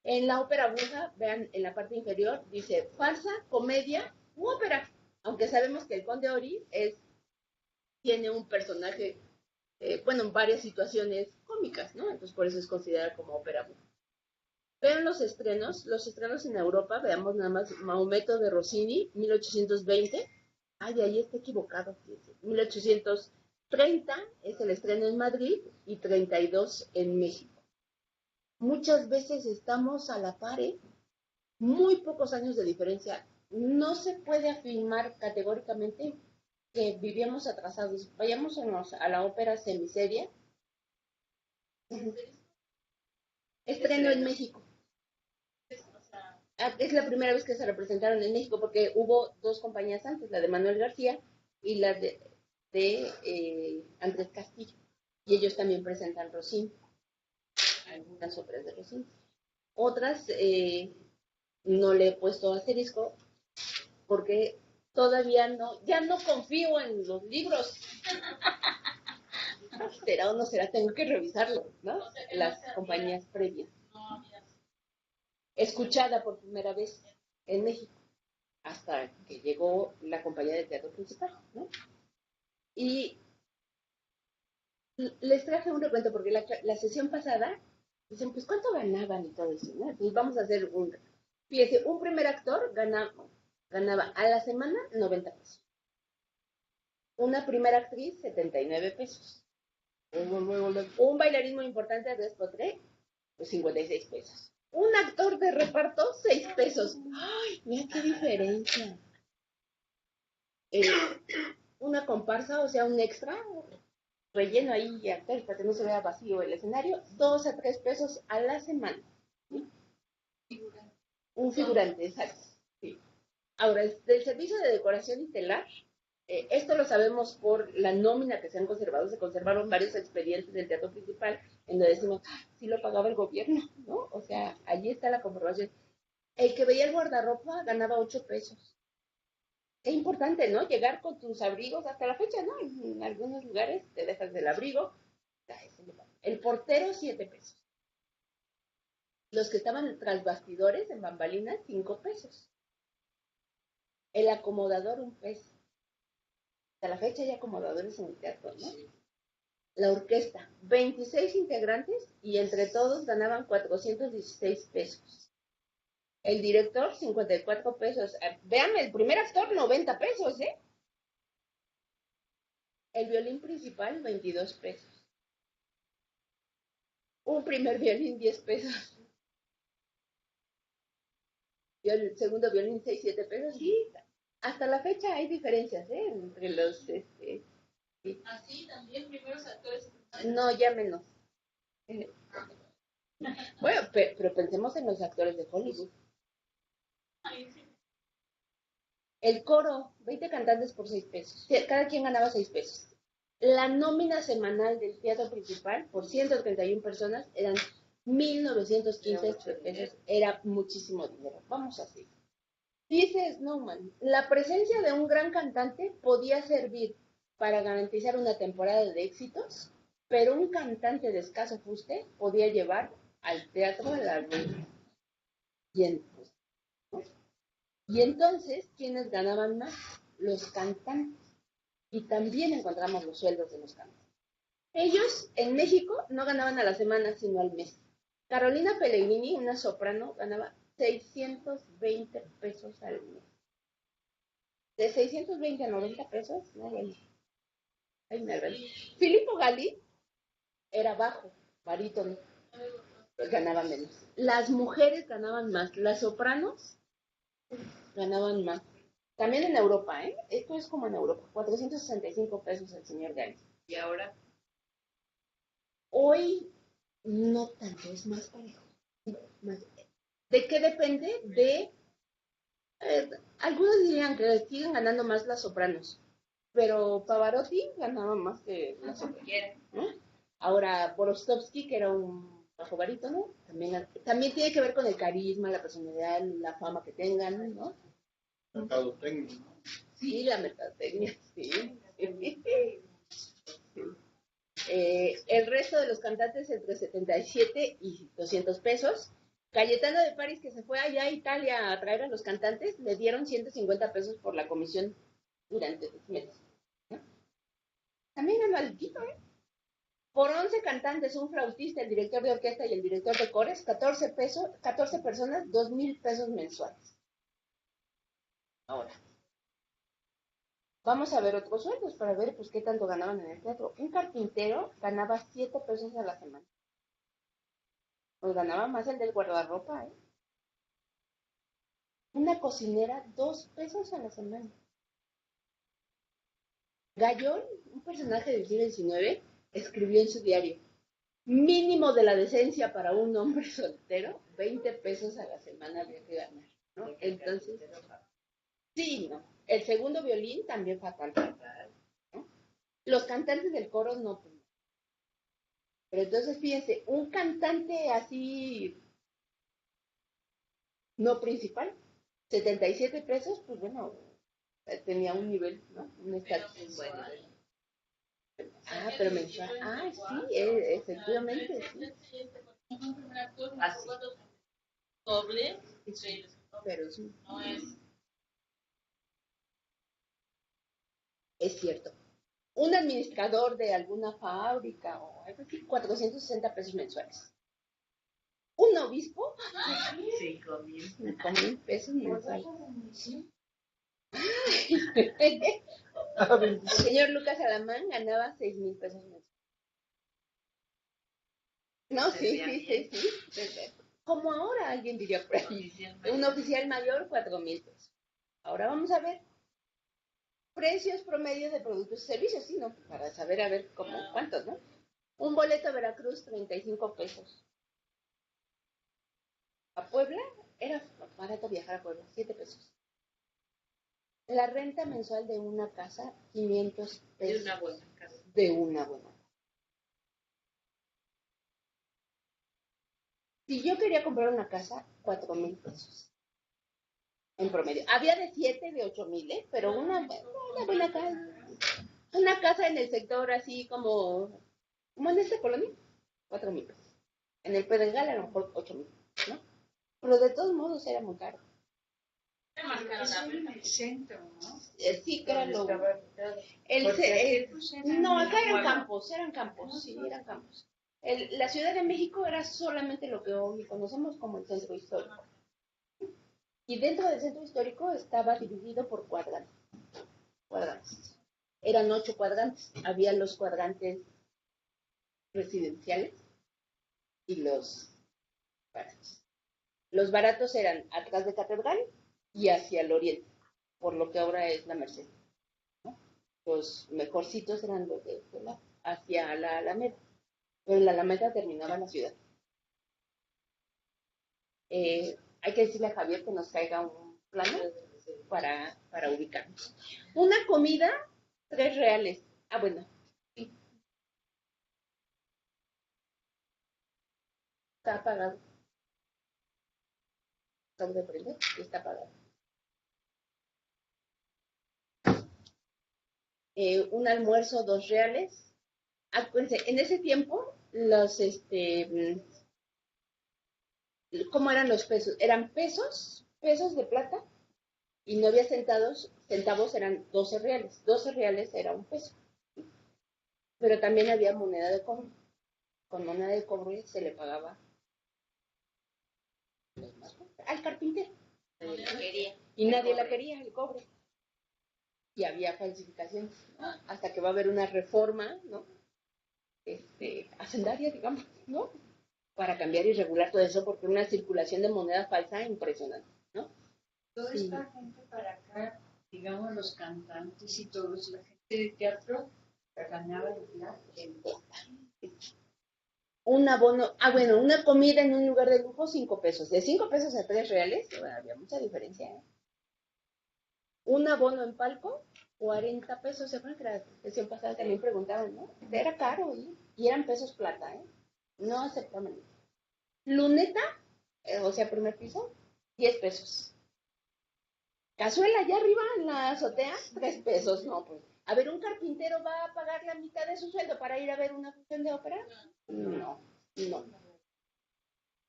En la ópera bufa, vean en la parte inferior, dice farsa, comedia u ópera, aunque sabemos que el Conde Ori tiene un personaje, en varias situaciones cómicas, ¿no? Entonces por eso es considerada como ópera bufa. Vean los estrenos en Europa, veamos nada más Mahometo de Rossini, 1820, ahí está equivocado, 1830 es el estreno en Madrid y 32 en México. Muchas veces estamos a la par, muy pocos años de diferencia. No se puede afirmar categóricamente que vivíamos atrasados. Vayamos a la ópera semiseria. Estreno en México. Es la primera vez que se representaron en México porque hubo 2 compañías antes, la de Manuel García y la de Andrés Castillo. Y ellos también presentan Rossini, algunas óperas de Rossini. Otras no le he puesto asterisco porque todavía ya no confío en los libros. ¿Será o no será? Tengo que revisarlo, ¿no? Las compañías previas. Escuchada por primera vez en México, hasta que llegó la compañía de teatro principal, ¿no? Y les traje un recuento porque la sesión pasada dicen, pues, ¿cuánto ganaban y todo eso, ¿no? Entonces vamos a hacer fíjese, un primer actor ganaba a la semana 90 pesos. Una primera actriz, 79 pesos. Un bailarín muy importante, Andrés Potré, pues 56 pesos. Un actor de reparto, 6 pesos. ¡Ay, mira qué diferencia! Una comparsa, o sea, un extra, relleno ahí para que no se vea vacío el escenario, 2 a 3 pesos a la semana. ¿Sí? Un figurante, exacto. Sí. Ahora, del servicio de decoración y telar, Esto lo sabemos por la nómina que se han conservado. Se conservaron varios expedientes del teatro principal en donde decimos, sí lo pagaba el gobierno, ¿no? O sea, allí está la comprobación. El que veía el guardarropa ganaba 8 pesos. Qué importante, ¿no? Llegar con tus abrigos hasta la fecha, ¿no? En algunos lugares te dejas del abrigo. El portero, 7 pesos. Los que estaban tras bastidores, en bambalinas, 5 pesos. El acomodador, 1 peso. Hasta la fecha hay acomodadores en el teatro, ¿no? La orquesta, 26 integrantes y entre todos ganaban 416 pesos. El director, 54 pesos. Vean, el primer actor, 90 pesos, ¿eh? El violín principal, 22 pesos. Un primer violín, 10 pesos. Y el segundo violín, 6, 7 pesos. Sí, hasta la fecha hay diferencias, ¿eh? Entre los... sí. Así también, primeros actores. No, ya menos. Bueno, pero pensemos en los actores de Hollywood. El coro, 20 cantantes por 6 pesos. Cada quien ganaba 6 pesos. La nómina semanal del teatro principal por 131 personas eran 1.915 pesos. Era muchísimo dinero. Vamos así. Dice Snowman, la presencia de un gran cantante podía servir para garantizar una temporada de éxitos, pero un cantante de escaso fuste podía llevar al teatro a la ruina. Y entonces, ¿quiénes ganaban más? Los cantantes. Y también encontramos los sueldos de los cantantes. Ellos, en México, no ganaban a la semana, sino al mes. Carolina Pellegrini, una soprano, ganaba 620 pesos al mes. De 620 a 90 pesos, no, bueno. Ay, me ven. Filippo Galli era bajo, barítono, pues ganaba menos. Las mujeres ganaban más, las sopranos ganaban más. También en Europa, ¿eh? Esto es como en Europa, 465 pesos el señor Galli. Y ahora, Hoy no tanto, es más parejo. ¿De qué depende? Algunos dirían que siguen ganando más las sopranos, pero Pavarotti ganaba más que las sopranos, ¿no? Ahora, Borostovsky, que era un bajo barítono, también tiene que ver con el carisma, la personalidad, la fama que tengan, ¿no? Mercadotecnia. Sí, la mercadotecnia, sí. El resto de los cantantes entre 77 y 200 pesos. Cayetano de París, que se fue allá a Italia a traer a los cantantes, le dieron 150 pesos por la comisión durante 2 meses. ¿No? También ganó algo, ¿eh? Por 11 cantantes, un flautista, el director de orquesta y el director de cores, 14 personas, 2,000 pesos mensuales. Ahora, vamos a ver otros sueldos para ver pues qué tanto ganaban en el teatro. Un carpintero ganaba 7 pesos a la semana. Pues ganaba más el del guardarropa, ¿eh? Una cocinera, 2 pesos a la semana. Gallón, un personaje del siglo XIX, escribió en su diario, mínimo de la decencia para un hombre soltero, 20 pesos a la semana había que ganar, ¿no? Entonces, sí, ¿no? El segundo violín también fatal, ¿no? Los cantantes del coro no. Pero entonces, fíjense, un cantante así, no principal, 77 pesos, pues bueno, tenía un nivel, ¿no? Un estatus. Bueno. Ah, pero mensual. Ah, sí, efectivamente, sí. así. Doble, Sí, pero sí, no es. es cierto. Un administrador de alguna fábrica o algo así, 460 pesos mensuales. Un obispo, 5,000 pesos mensuales. El señor Lucas Alamán ganaba 6,000 pesos mensuales. No, sí. Como ahora alguien diría por ahí. Un oficial mayor, 4,000 pesos. Ahora vamos a ver precios promedio de productos y servicios, ¿sí? ¿No? Para saber, a ver, como cuántos, ¿no? Un boleto a Veracruz, 35 pesos. A Puebla, era barato viajar a Puebla, 7 pesos. La renta mensual de una casa, 500 De pesos. una buena casa. De una buena casa. Si yo quería comprar una casa, 4,000 pesos. En promedio. Había de 7, de 8,000, pero una buena casa. Una casa en el sector así como en esta colonia, 4,000 pesos. En el Pedregal a lo mejor 8,000, ¿no? Pero de todos modos era muy caro. Era más caro en el centro, ¿no? Sí, que era lo... No, No, acá eran campos, sí, eran campos. La Ciudad de México era solamente lo que hoy conocemos como el centro histórico. Y dentro del centro histórico estaba dividido por cuadrantes. Eran 8 cuadrantes. Había los cuadrantes residenciales y los baratos. Los baratos eran atrás de Catedral y hacia el oriente, por lo que ahora es la Merced, ¿no? Los mejorcitos eran los de hacia la Alameda, pero en la Alameda terminaba la ciudad. Hay que decirle a Javier que nos caiga un plano para ubicarnos. Una comida, 3 reales. Ah, bueno. Sí. Está apagado. Acabo de prender y está apagado. Un almuerzo, 2 reales. Acuérdense, en ese tiempo, ¿cómo eran los pesos? Eran pesos de plata, y no había centavos eran 12 reales. 12 reales era un peso. Pero también había moneda de cobre. Con moneda de cobre se le pagaba al carpintero. Y nadie la quería, el cobre. Y había falsificaciones, ¿no? Hasta que va a haber una reforma, ¿no? Hacendaria, digamos, ¿no? Para cambiar y regular todo eso, porque una circulación de moneda falsa impresionante, ¿no? Toda esta gente para acá, digamos los cantantes y todos, la gente de teatro, ganaba el plata. Un abono, bueno, una comida en un lugar de lujo, 5 pesos. De 5 pesos a 3 reales, bueno, había mucha diferencia, ¿eh? Un abono en palco, 40 pesos. ¿Se acuerdan que recién pasada también preguntaban, ¿no? Era caro, y eran pesos plata, ¿eh? No aceptaban. Luneta, o sea, primer piso, 10 pesos. Cazuela allá arriba en la azotea, 3 pesos. No, pues. A ver, ¿un carpintero va a pagar la mitad de su sueldo para ir a ver una función de ópera? No.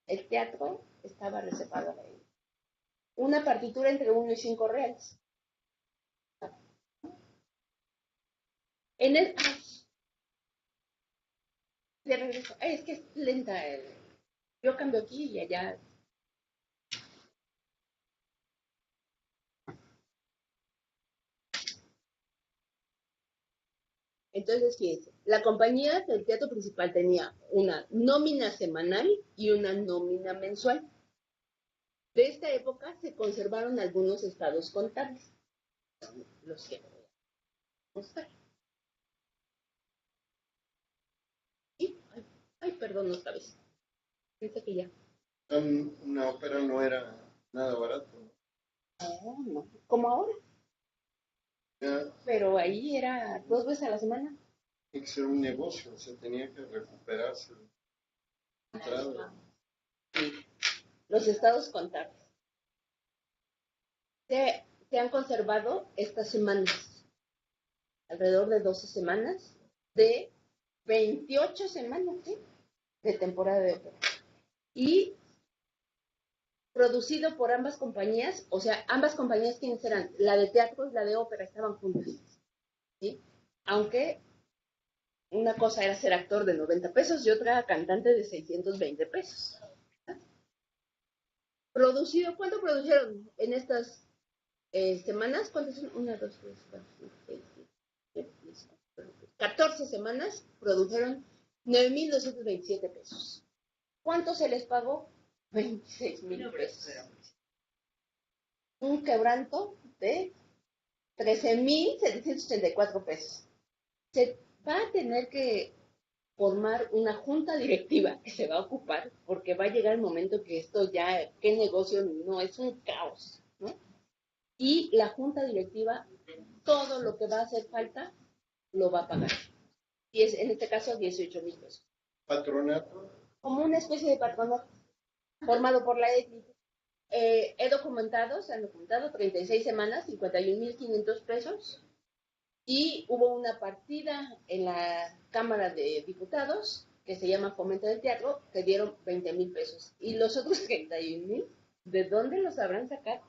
El teatro estaba reservado a él. Una partitura entre 1 y 5 reales. En el... de regreso. Es que es lenta. Yo cambio aquí y allá. Entonces, fíjense, la compañía del teatro principal tenía una nómina semanal y una nómina mensual. De esta época se conservaron algunos estados contables. Los que voy a mostrar. Y, perdón, otra vez. Piensa que ya. Una ópera no era nada barato. No, como ahora. Ya, Pero ahí era 2 veces a la semana. tiene que ser un negocio, se tenía que recuperarse. Sí. Los estados contables. Se han conservado estas semanas, alrededor de 12 semanas, de 28 semanas, ¿sí? De temporada de ópera. Y producido por ambas compañías, o sea, ambas compañías, ¿quiénes eran? La de teatro y la de ópera estaban juntas, ¿sí? Aunque una cosa era ser actor de 90 pesos y otra cantante de 620 pesos. Producido, ¿cuánto produjeron en estas semanas? ¿Cuántas son? 1, 2, 3, 4, 5, 6, 7, 8, 14 semanas produjeron 9,227 pesos. ¿Cuánto se les pagó? 26,000 pesos. Un quebranto de 13,784 pesos. Se va a tener que formar una junta directiva que se va a ocupar, porque va a llegar el momento que esto ya, qué negocio, no, es un caos, ¿no? y la junta directiva todo lo que va a hacer falta lo va a pagar. Y es en este caso 18,000 pesos. Patronato. Como una especie de patronato formado por la élite. Se han documentado 36 semanas, 51,500 pesos. Y hubo una partida en la Cámara de Diputados que se llama Fomento del Teatro, que dieron 20,000 pesos. Y los otros 31,000, ¿de dónde los habrán sacado?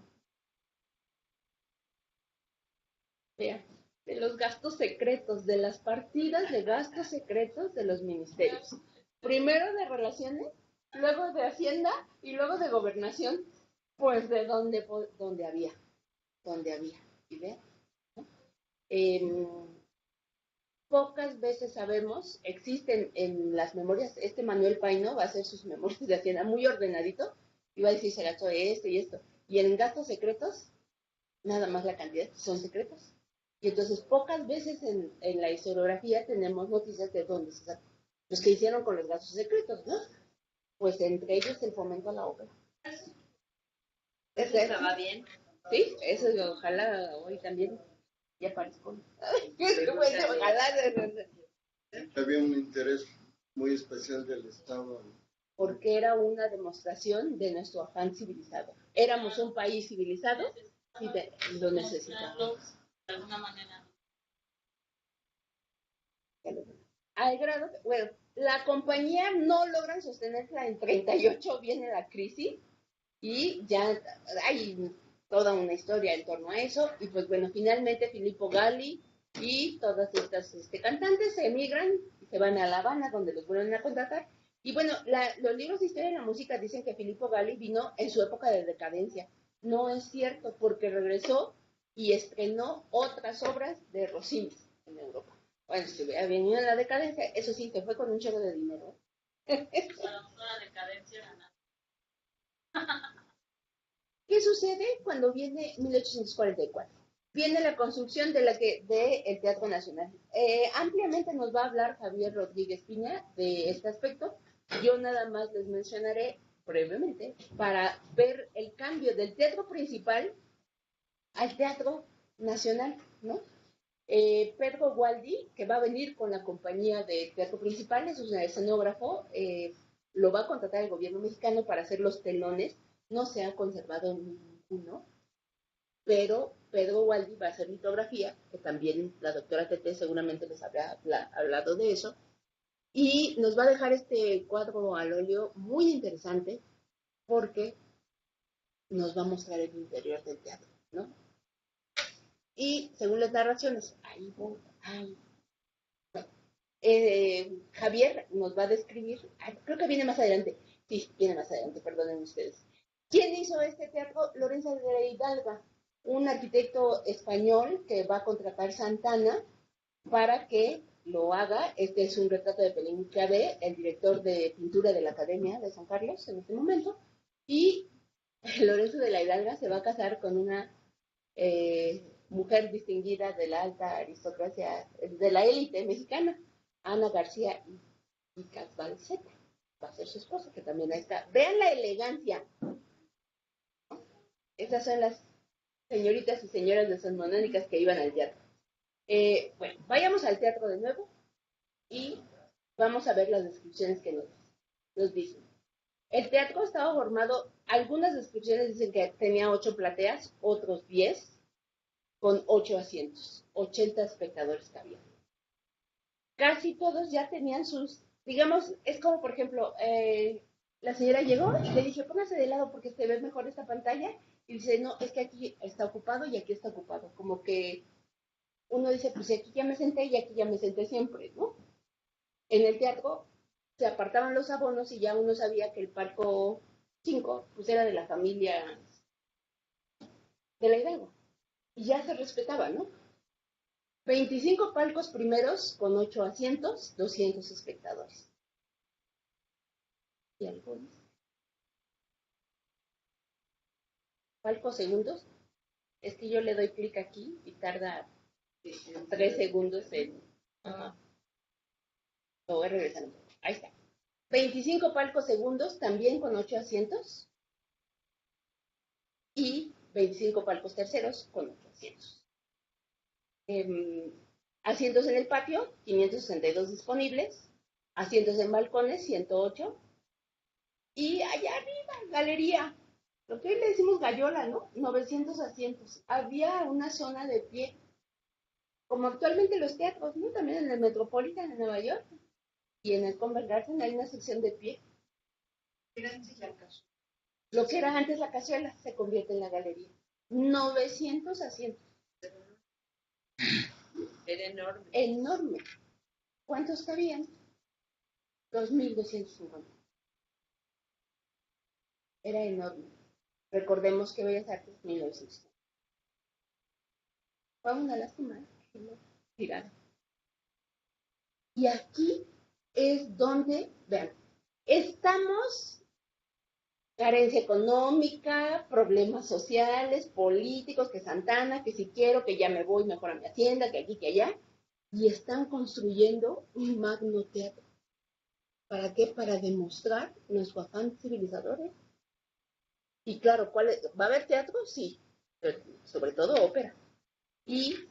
Vean, de los gastos secretos, de las partidas de gastos secretos de los ministerios. Primero de Relaciones, luego de Hacienda y luego de Gobernación, pues de donde había. ¿Y vean? Pocas veces sabemos, existen en las memorias, Manuel Paino va a hacer sus memorias de Hacienda muy ordenadito y va a decir, se gastó esto y esto. Y en gastos secretos, nada más la cantidad son secretos. Y entonces pocas veces en la historiografía tenemos noticias de dónde se sacó. Los que hicieron con los gastos secretos, ¿no? Pues entre ellos el fomento a la ópera. Eso estaba bien. Sí, eso ojalá hoy también ya parezco. Ojalá. Había un interés muy especial del Estado. Porque era una demostración de nuestro afán civilizado. Éramos un país civilizado y lo necesitábamos. De alguna manera. Al grado que, bueno, la compañía no logran sostenerla en 38, viene la crisis y ya hay toda una historia en torno a eso. Y pues bueno, finalmente Filippo Galli y todas estas cantantes se emigran y se van a La Habana, donde los vuelven a contratar. Y bueno, los libros de historia de la música dicen que Filippo Galli vino en su época de decadencia. No es cierto, porque regresó y estrenó otras obras de Rossini en Europa. Bueno, si hubiera venido en la decadencia, eso sí, que fue con un chorro de dinero. La decadencia ganada. ¿Qué sucede cuando viene 1844? Viene la construcción del Teatro Nacional. Ampliamente nos va a hablar Javier Rodríguez Piña de este aspecto. Yo nada más les mencionaré brevemente para ver el cambio del teatro principal al Teatro Nacional, ¿no? Pedro Gualdi, que va a venir con la compañía de teatro principal, es un escenógrafo, lo va a contratar el gobierno mexicano para hacer los telones. No se ha conservado ninguno, pero Pedro Gualdi va a hacer litografía, que también la doctora Tete seguramente les habrá hablado de eso, y nos va a dejar este cuadro al óleo muy interesante porque nos va a mostrar el interior del teatro, ¿no? Y según las narraciones, Javier nos va a describir, creo que viene más adelante, perdonen ustedes. ¿Quién hizo este teatro? Lorenzo de la Hidalga, un arquitecto español que va a contratar Santana para que lo haga. Este es un retrato de Pelín Clavé, el director de pintura de la Academia de San Carlos en este momento, y Lorenzo de la Hidalga se va a casar con una mujer distinguida de la alta aristocracia, de la élite mexicana, Ana García y Casbalceta. Va a ser su esposa, que también ahí está. Vean la elegancia. Esas son las señoritas y señoras decimonónicas que iban al teatro. Bueno, vayamos al teatro de nuevo y vamos a ver las descripciones que nos dicen. El teatro estaba formado, algunas descripciones dicen que tenía 8 plateas, otros 10, con 8 asientos, 80 espectadores cabían. Casi todos ya tenían sus, digamos, es como por ejemplo, la señora llegó y le dije, póngase de lado porque se ve mejor esta pantalla, y dice, no, es que aquí está ocupado y aquí está ocupado, como que uno dice, pues aquí ya me senté y aquí ya me senté siempre, ¿no? En el teatro se apartaban los abonos y ya uno sabía que el palco 5 pues era de la familia de la Hidalgo. Y ya se respetaba, ¿no? 25 palcos primeros con 8 asientos, 200 espectadores. ¿Y algunos? Palcos segundos. Es que yo le doy clic aquí y tarda 3 segundos en... Lo voy regresando. Ahí está. 25 palcos segundos, también con 8 asientos. Y 25 palcos terceros con 8 asientos. Asientos en el patio, 562 disponibles, asientos en balcones, 108, y allá arriba, galería, lo que hoy le decimos gallola, ¿no? 900 asientos. Había una zona de pie, como actualmente los teatros, ¿no? También en el Metropolitan de Nueva York y en el Covent Garden hay una sección de pie. Lo que era antes la cazuela se convierte en la galería. 900 asientos. Era enorme. Enorme. ¿Cuántos cabían? 2.250. Era enorme. Recordemos que Bellas Artes 1900. Fue una lástima que lo tiraron. Y aquí es donde, vean, estamos, carencia económica, problemas sociales, políticos, que Santana, que si quiero, que ya me voy mejor a mi hacienda, que aquí, que allá, y están construyendo un magno teatro. ¿Para qué? Para demostrar nuestro afán civilizador. Y claro, ¿va a haber teatro? Sí, pero sobre todo ópera. Y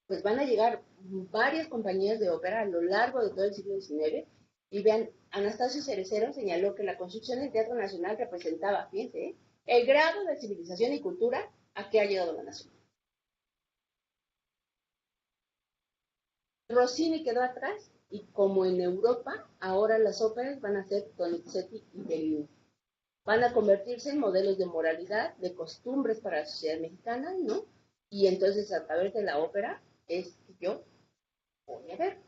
pues van a llegar varias compañías de ópera a lo largo de todo el siglo XIX. Y vean, Anastasio Cerecero señaló que la construcción del Teatro Nacional representaba, fíjense, el grado de civilización y cultura a que ha llegado la nación. Rossini quedó atrás y como en Europa, ahora las óperas van a ser Donizetti y Bellini. Van a convertirse en modelos de moralidad, de costumbres para la sociedad mexicana, ¿no? Y entonces a través de la ópera es que yo voy a ver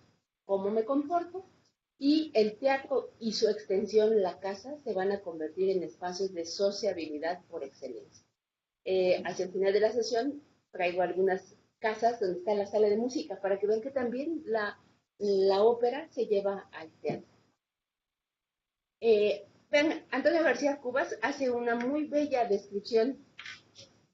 cómo me comporto, y el teatro y su extensión, la casa, se van a convertir en espacios de sociabilidad por excelencia. Hacia el final de la sesión traigo algunas casas donde está la sala de música para que vean que también la ópera se lleva al teatro. Vean, Antonio García Cubas hace una muy bella descripción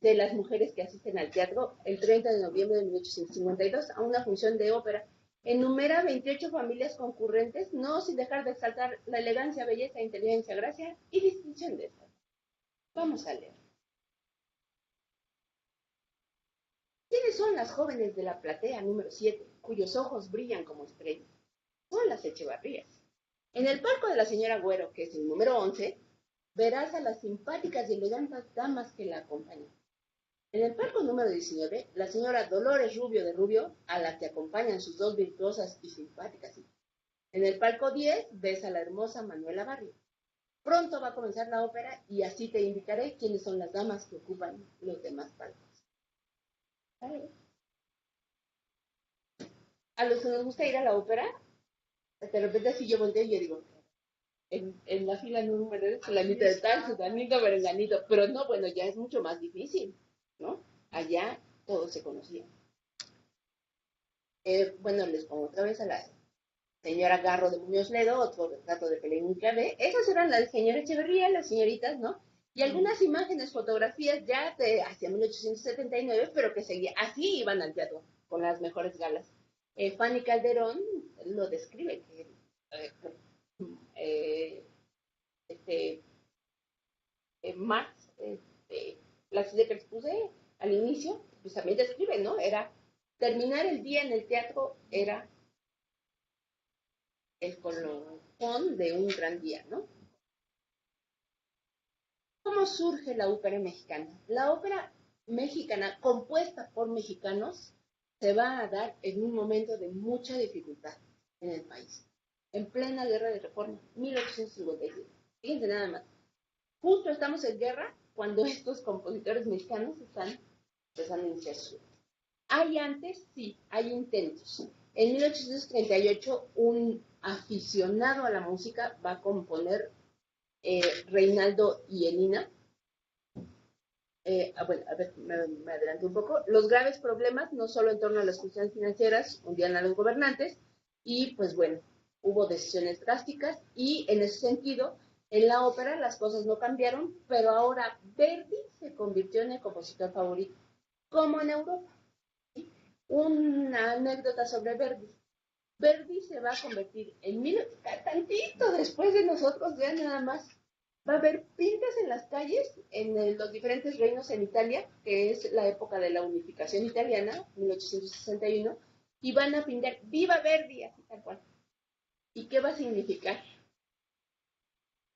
de las mujeres que asisten al teatro el 30 de noviembre de 1852 a una función de ópera. Enumera 28 familias concurrentes, no sin dejar de exaltar la elegancia, belleza, inteligencia, gracia y distinción de estas. Vamos a leer. ¿Quiénes son las jóvenes de la platea número 7, cuyos ojos brillan como estrellas? Son las Echevarrías. En el palco de la señora Güero, que es el número 11, verás a las simpáticas y elegantes damas que la acompañan. En el palco número 19, la señora Dolores Rubio de Rubio, a la que acompañan sus dos virtuosas y simpáticas hijas. En el palco 10, ves a la hermosa Manuela Barrio. Pronto va a comenzar la ópera y así te indicaré quiénes son las damas que ocupan los demás palcos. ¿Vale? A los que nos gusta ir a la ópera, de repente si yo volteo y yo digo, en la fila número de fulanito de tal, sudanito, berenganito, pero no, bueno, ya es mucho más difícil, ¿no? Allá todos se conocían. Bueno, les pongo otra vez a la señora Garro de Muñoz Ledo, otro retrato de Pellegrini Clavé. Esas eran las señora Echeverría, las señoritas, ¿no? Y algunas imágenes, fotografías ya de hacia 1879, pero que seguía, así iban al teatro, con las mejores galas. Fanny Calderón lo describe, que Marx, la cita que les puse al inicio, pues también describe, ¿no? Era terminar el día en el teatro, era el colofón de un gran día, ¿no? ¿Cómo surge la ópera mexicana? La ópera mexicana, compuesta por mexicanos, se va a dar en un momento de mucha dificultad en el país, en plena guerra de reforma, 1857. Fíjense nada más. Justo estamos en guerra cuando estos compositores mexicanos están empezando a iniciar su. Hay antes, sí, hay intentos. En 1838, un aficionado a la música va a componer Reinaldo y Enina. Bueno, a ver, me adelanté un poco. Los graves problemas, no solo en torno a las cuestiones financieras, hundían a los gobernantes, y pues bueno, hubo decisiones drásticas, y en ese sentido, en la ópera las cosas no cambiaron, pero ahora Verdi se convirtió en el compositor favorito, como en Europa. Una anécdota sobre Verdi. Verdi se va a convertir en tantito después de nosotros, vean nada más, Va a haber pintas en las calles en los diferentes reinos en Italia, que es la época de la unificación italiana, 1861, y van a pintar Viva Verdi, así tal cual. ¿Y qué va a significar?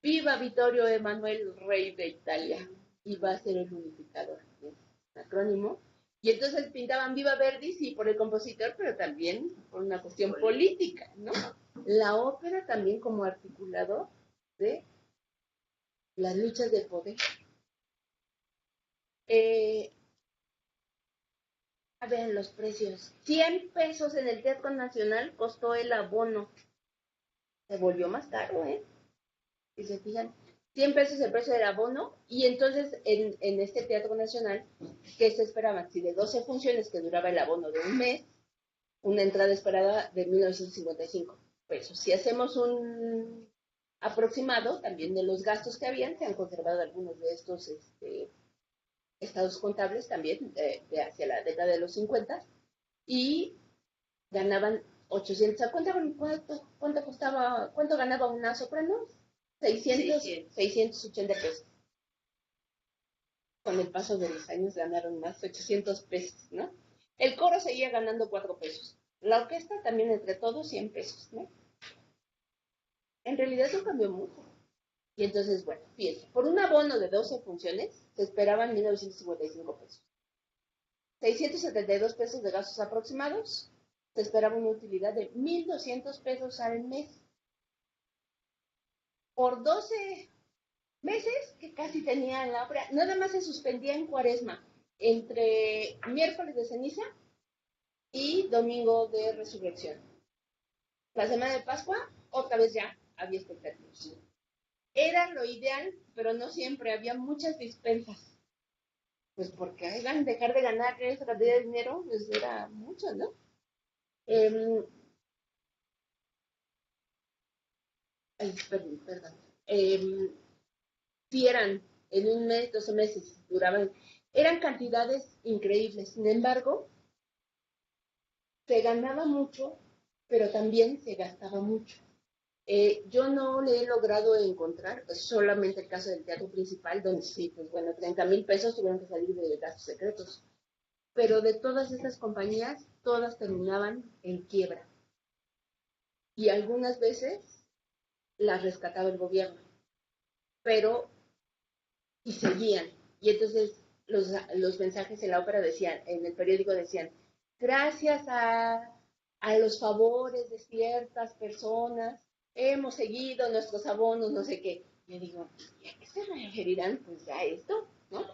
Viva Vittorio Emanuel, rey de Italia, y va a ser el unificador, es acrónimo. Y entonces pintaban Viva Verdi, sí, por el compositor, pero también por una cuestión política, ¿no? La ópera también como articulador de las luchas de poder. A ver, los precios. 100 pesos en el Teatro Nacional costó el abono. Se volvió más caro, ¿eh? Si se fijan, 100 pesos el precio del abono. Y entonces en este Teatro Nacional, ¿qué se esperaba? Si de 12 funciones que duraba el abono de un mes, una entrada esperada de 1955 pesos. Si hacemos un aproximado también de los gastos que habían, se han conservado algunos de estos estados contables también de hacia la década de los 50 y ganaban 800. ¿Cuánto costaba, cuánto ganaba una soprano? 680 pesos. Con el paso de los años ganaron más, 800 pesos, ¿no? El coro seguía ganando 4 pesos. La orquesta también entre todos 100 pesos, ¿no? En realidad no cambió mucho. Y entonces, bueno, fíjense, por un abono de 12 funciones se esperaban 1.955 pesos. 672 pesos de gastos aproximados, se esperaba una utilidad de 1.200 pesos al mes. Por 12 meses que casi tenía la obra, nada más se suspendía en Cuaresma, entre miércoles de ceniza y domingo de resurrección. La semana de Pascua, otra vez ya había espectáculos. Era lo ideal, pero no siempre, había muchas dispensas. Pues porque hagan dejar de ganar esa cantidad de dinero, pues era mucho, ¿no? Perdón. Si eran en un mes, 12 meses, duraban, eran cantidades increíbles. Sin embargo, se ganaba mucho, pero también se gastaba mucho. Yo no le he logrado encontrar, pues, solamente el caso del teatro principal, donde sí, pues bueno, 30,000 pesos tuvieron que salir de gastos secretos. Pero de todas estas compañías, todas terminaban en quiebra. Y algunas veces las rescataba el gobierno. Pero, y seguían. Y entonces los mensajes en la ópera decían, en el periódico decían, gracias a los favores de ciertas personas, hemos seguido nuestros abonos, no sé qué. Yo digo, ¿y a qué se referirán? Pues a esto, ¿no?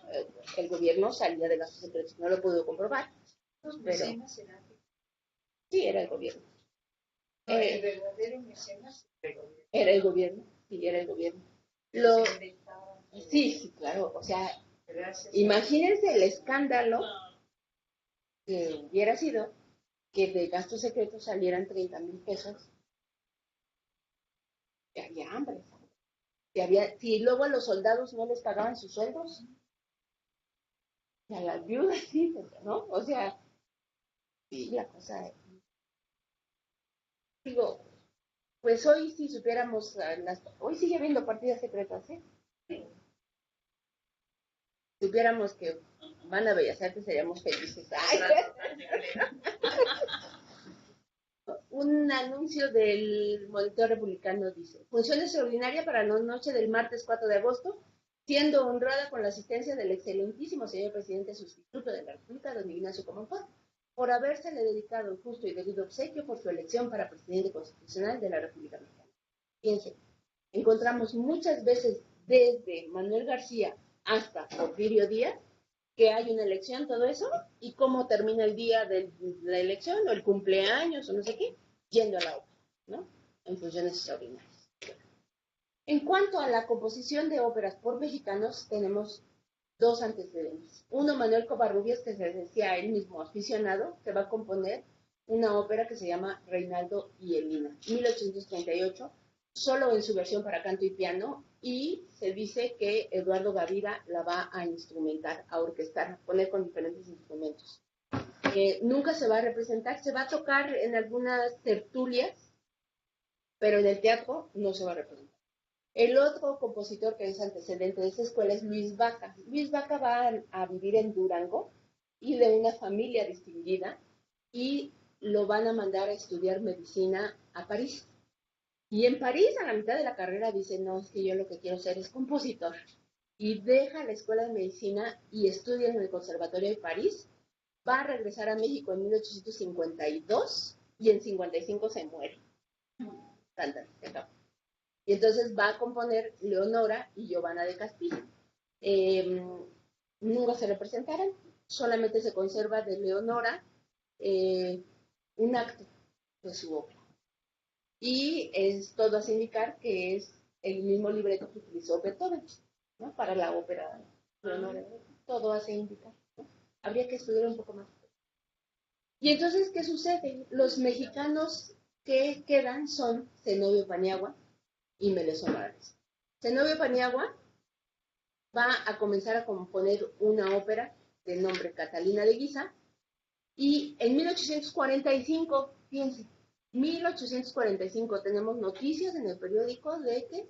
El gobierno salía de gastos secretos, no lo puedo comprobar. Los Pero mecenas eran sí, era el gobierno. el verdadero mecenas Era el gobierno, sí, era el gobierno. Lo, sí, claro, o sea, imagínense el escándalo que hubiera sido que de gastos secretos salieran 30,000 pesos. Que había hambre, si luego a los soldados no les pagaban sus sueldos, y a las viudas sí, ¿no? O sea, sí, la cosa, digo, pues hoy si supiéramos, hoy sigue habiendo partidas secretas, ¿eh? Si supiéramos que van a Bellas Artes, seríamos felices. ¡Ay! Un anuncio del Monitor Republicano dice, función extraordinaria para la noche del martes 4 de agosto, siendo honrada con la asistencia del excelentísimo señor presidente sustituto de la República, don Ignacio Comonfort, por habérsele dedicado un justo y debido obsequio por su elección para presidente constitucional de la República Mexicana. Fíjense, encontramos muchas veces desde Manuel García hasta Porfirio Díaz que hay una elección, todo eso, y cómo termina el día de la elección, o el cumpleaños, o no sé qué, yendo a la ópera, ¿no? En funciones extraordinarias. En cuanto a la composición de óperas por mexicanos, tenemos dos antecedentes. Uno, Manuel Covarrubias, que se decía él mismo aficionado, que va a componer una ópera que se llama Reinaldo y Elina, 1838, solo en su versión para canto y piano, y se dice que Eduardo Gavira la va a instrumentar, a orquestar, a poner con diferentes instrumentos. Nunca se va a representar, se va a tocar en algunas tertulias, pero en el teatro no se va a representar. El otro compositor que es antecedente de esa escuela es Luis Vaca. Luis Vaca va a vivir en Durango y de una familia distinguida y lo van a mandar a estudiar medicina a París. Y en París, a la mitad de la carrera, dice, no, es que yo lo que quiero ser es compositor. Y deja la escuela de medicina y estudia en el Conservatorio de París. Va a regresar a México en 1852 y en 55 se muere. Y entonces va a componer Leonora y Giovanna de Castilla. Nunca se representaron, solamente se conserva de Leonora un acto de su ópera. Y es todo hace indicar que es el mismo libreto que utilizó Beethoven, ¿no? Para la ópera Leonora. Todo hace indicar, ¿no? Habría que estudiar un poco más. Y entonces, ¿qué sucede? Los mexicanos que quedan son Zenobio Paniagua y Melesio Morales. Zenobio Paniagua va a comenzar a componer una ópera de nombre Catalina de Guisa y en 1845, fíjense, 1845 tenemos noticias en el periódico de que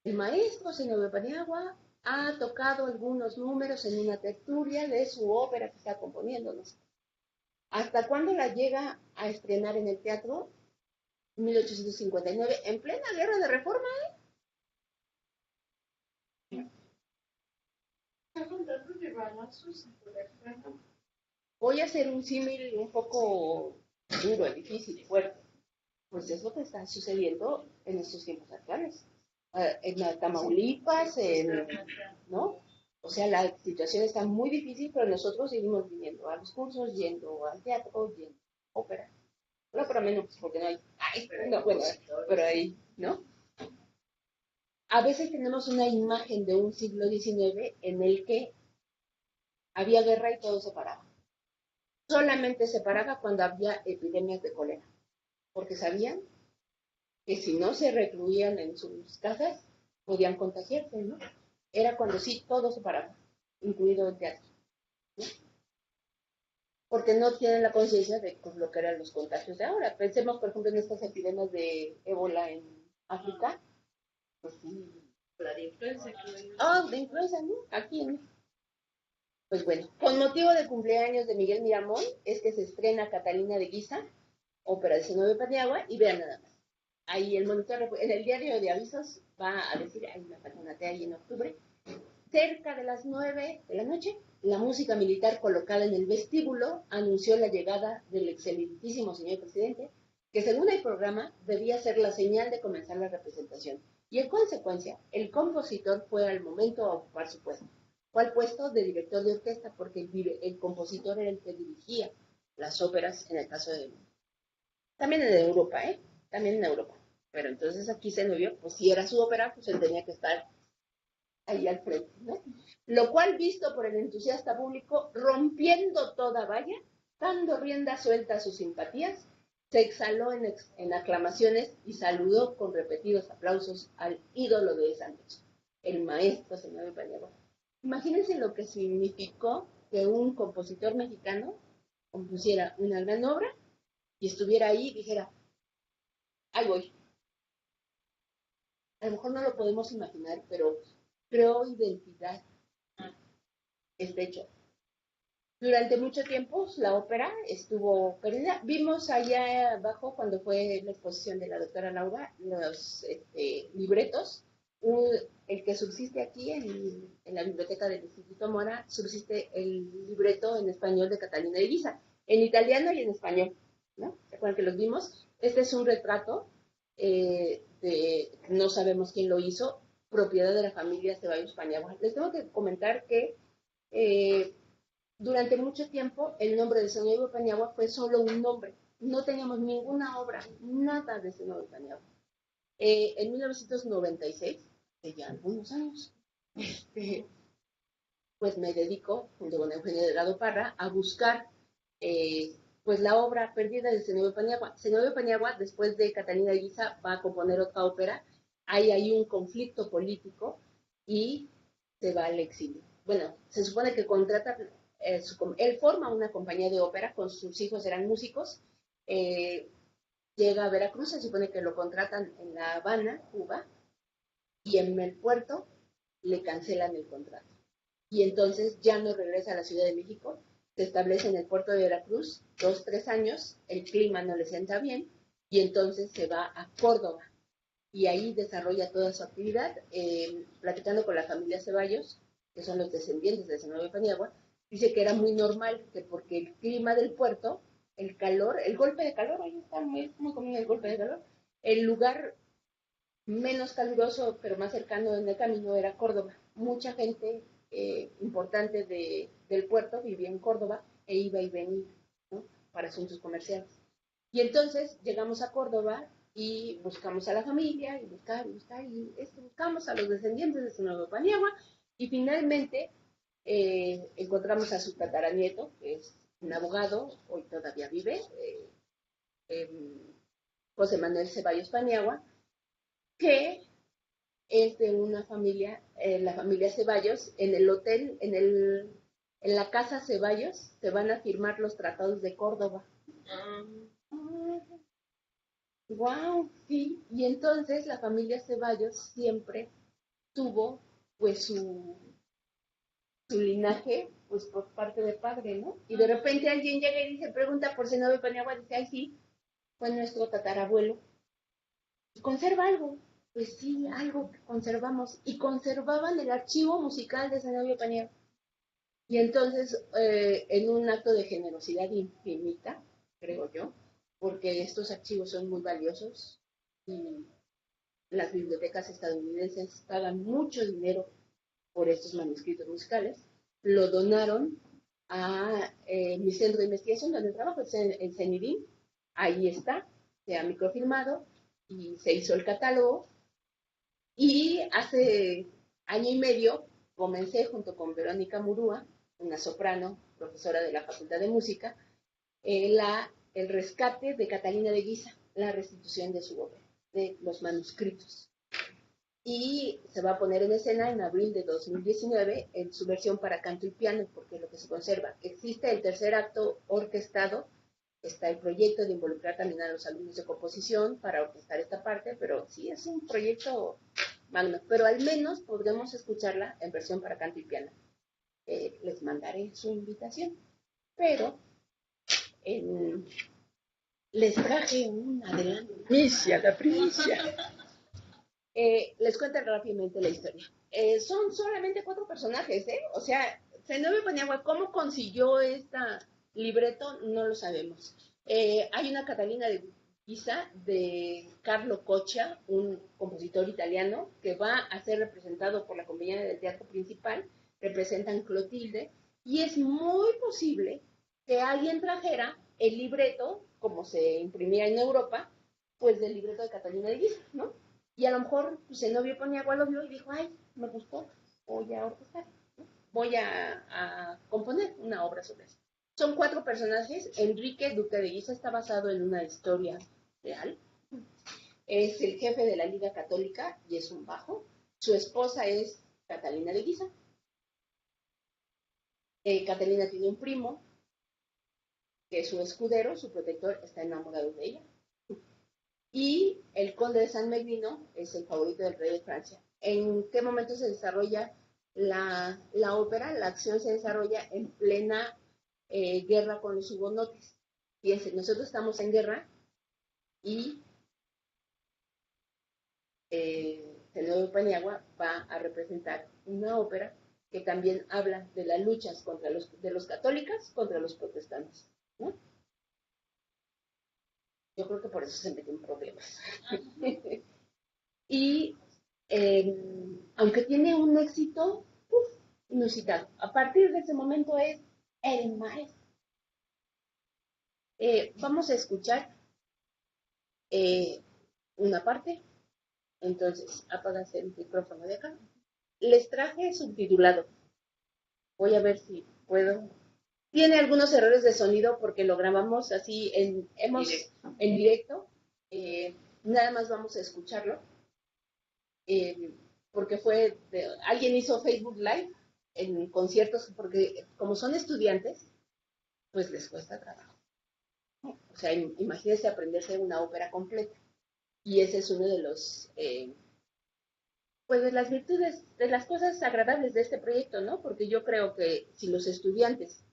el maestro Zenobio Paniagua ha tocado algunos números en una tertulia de su ópera que está componiendo. No sé. ¿Hasta cuándo la llega a estrenar en el teatro? 1859, en plena guerra de reforma. Voy a hacer un símil un poco duro, difícil, fuerte. Pues es lo que está sucediendo en estos tiempos actuales. En la Tamaulipas, ¿no? O sea, la situación está muy difícil, pero nosotros seguimos viniendo a los cursos, yendo al teatro, yendo a ópera. No, pero menos, porque no hay. No, bueno, pero ahí, ¿no? A veces tenemos una imagen de un siglo XIX en el que había guerra y todo se paraba. Solamente se paraba cuando había epidemias de cólera, porque sabían que si no se recluían en sus casas, podían contagiarse, ¿no? Era cuando sí, todo se paraba, incluido el teatro, ¿no? Porque no tienen la conciencia de pues, lo que eran los contagios de ahora. Pensemos, por ejemplo, en estas epidemias de ébola en África. Pues sí. La de influenza. De influenza, ¿no? Aquí en México. Pues bueno, con motivo del cumpleaños de Miguel Miramón, es que se estrena Catalina de Guisa, ópera de Zenobio Paniagua, y vean nada más. Ahí el monitor, en el diario de avisos, va a decir, hay una patronatea ahí en octubre, cerca de las 9 de la noche, la música militar colocada en el vestíbulo anunció la llegada del excelentísimo señor presidente, que según el programa debía ser la señal de comenzar la representación. Y en consecuencia, el compositor fue al momento a ocupar su puesto. Fue al puesto de director de orquesta porque el compositor era el que dirigía las óperas en el caso de... También en Europa, También en Europa. Pero entonces aquí se nos vio, pues si era su ópera, pues él tenía que estar ahí al frente, ¿no? Lo cual, visto por el entusiasta público, rompiendo toda valla, dando rienda suelta a sus simpatías, se exhaló en aclamaciones y saludó con repetidos aplausos al ídolo de esa noche, el maestro Zenobio Paniagua. Imagínense lo que significó que un compositor mexicano compusiera una gran obra y estuviera ahí y dijera, ahí voy. A lo mejor no lo podemos imaginar, pero creó identidad este hecho. Durante mucho tiempo la ópera estuvo perdida. Vimos allá abajo, cuando fue la exposición de la doctora Laura, los libretos. El que subsiste aquí en la biblioteca del Instituto Mora, subsiste el libreto en español de Catalina de Guisa, en italiano y en español, ¿no? ¿Se acuerdan que los vimos? Este es un retrato no sabemos quién lo hizo, propiedad de la familia Ceballos Paniagua. Les tengo que comentar que durante mucho tiempo el nombre de Zenobio Paniagua fue solo un nombre. No teníamos ninguna obra, nada de Zenobio Paniagua. En 1996, hace ya algunos años, pues me dedico, junto con Eugenio Delgado Parra, a buscar pues la obra perdida de Zenobio Paniagua. Zenobio Paniagua, después de Catalina de Guisa, va a componer otra ópera. Hay un conflicto político y se va al exilio. Bueno, se supone que contrata, él forma una compañía de ópera, con sus hijos eran músicos, llega a Veracruz, se supone que lo contratan en La Habana, Cuba, y en el puerto le cancelan el contrato. Y entonces ya no regresa a la Ciudad de México, se establece en el puerto de Veracruz 2, 3 años, el clima no le sienta bien y entonces se va a Córdoba y ahí desarrolla toda su actividad, platicando con la familia Ceballos, que son los descendientes de Zenobia Paniagua, dice que era muy normal, que porque el clima del puerto, el calor, el golpe de calor, ahí está muy común el golpe de calor, el lugar menos caluroso, pero más cercano en el camino era Córdoba. Mucha gente importante del puerto vivía en Córdoba e iba y venía, ¿no? Para asuntos comerciales. Y entonces llegamos a Córdoba y buscamos a la familia, y buscamos a los descendientes de Zenobia Paniagua, y finalmente encontramos a su tataranieto, que es un abogado, hoy todavía vive, José Manuel Ceballos Paniagua, que es de una familia, la familia Ceballos, en el hotel, en la casa Ceballos, se van a firmar los tratados de Córdoba. Wow, sí. Y entonces la familia Ceballos siempre tuvo pues su linaje pues por parte de padre, ¿no? Y de repente alguien llega y dice, pregunta por Zenobia Paniagua, dice, ay sí, fue nuestro tatarabuelo. ¿Conserva algo? Pues sí, algo que conservamos. Y conservaban el archivo musical de Zenobia Paniagua. Y entonces, en un acto de generosidad infinita, creo yo, porque estos archivos son muy valiosos y las bibliotecas estadounidenses pagan mucho dinero por estos manuscritos musicales, lo donaron a mi centro de investigación donde trabajo, es en CENIDIM, ahí está, se ha microfilmado y se hizo el catálogo. Y hace año y medio comencé junto con Verónica Murúa, una soprano, profesora de la Facultad de Música, el rescate de Catalina de Guisa, la restitución de su obra, de los manuscritos. Y se va a poner en escena en abril de 2019 en su versión para canto y piano, porque es lo que se conserva. Existe el tercer acto orquestado, está el proyecto de involucrar también a los alumnos de composición para orquestar esta parte, pero sí es un proyecto magno, pero al menos podremos escucharla en versión para canto y piano. Les mandaré su invitación, pero les traje un adelanto. La primicia. Les cuento rápidamente la historia. Son solamente 4 personajes, ¿eh? O sea, Zenobia Paniagua, ¿cómo consiguió esta libreto? No lo sabemos. Hay una Catalina de Guisa de Carlo Coccia, un compositor italiano, que va a ser representado por la compañía del teatro principal, representan Clotilde, y es muy posible que alguien trajera el libreto, como se imprimía en Europa, pues del libreto de Catalina de Guisa, ¿no? Y a lo mejor pues, Zenobia Paniagua lo vio y dijo, ay, me gustó, voy a orquestar, ¿no? Voy a componer una obra sobre eso. Son 4 personajes. Enrique, duque de Guisa, está basado en una historia real. Es el jefe de la Liga Católica y es un bajo. Su esposa es Catalina de Guisa. Catalina tiene un primo que es su escudero, su protector, está enamorado de ella. Y el conde de San Megrino es el favorito del rey de Francia. ¿En qué momento se desarrolla la ópera? La acción se desarrolla en plena guerra con los hugonotes. Fíjense, nosotros estamos en guerra y Zenobia Paniagua va a representar una ópera que también habla de las luchas de los católicos contra los protestantes, ¿no? Yo creo que por eso se metió en problemas. Y aunque tiene un éxito inusitado, a partir de ese momento es el maestro. Vamos a escuchar una parte, entonces apagas el micrófono de acá. Les traje subtitulado. Voy a ver si puedo. Tiene algunos errores de sonido porque lo grabamos así en directo. Nada más vamos a escucharlo. Porque alguien hizo Facebook Live en conciertos, porque como son estudiantes, pues les cuesta trabajo, ¿no? O sea, imagínense aprenderse una ópera completa. Y ese es uno de los pues de las virtudes, de las cosas agradables de este proyecto, ¿no? Porque yo creo que si los estudiantes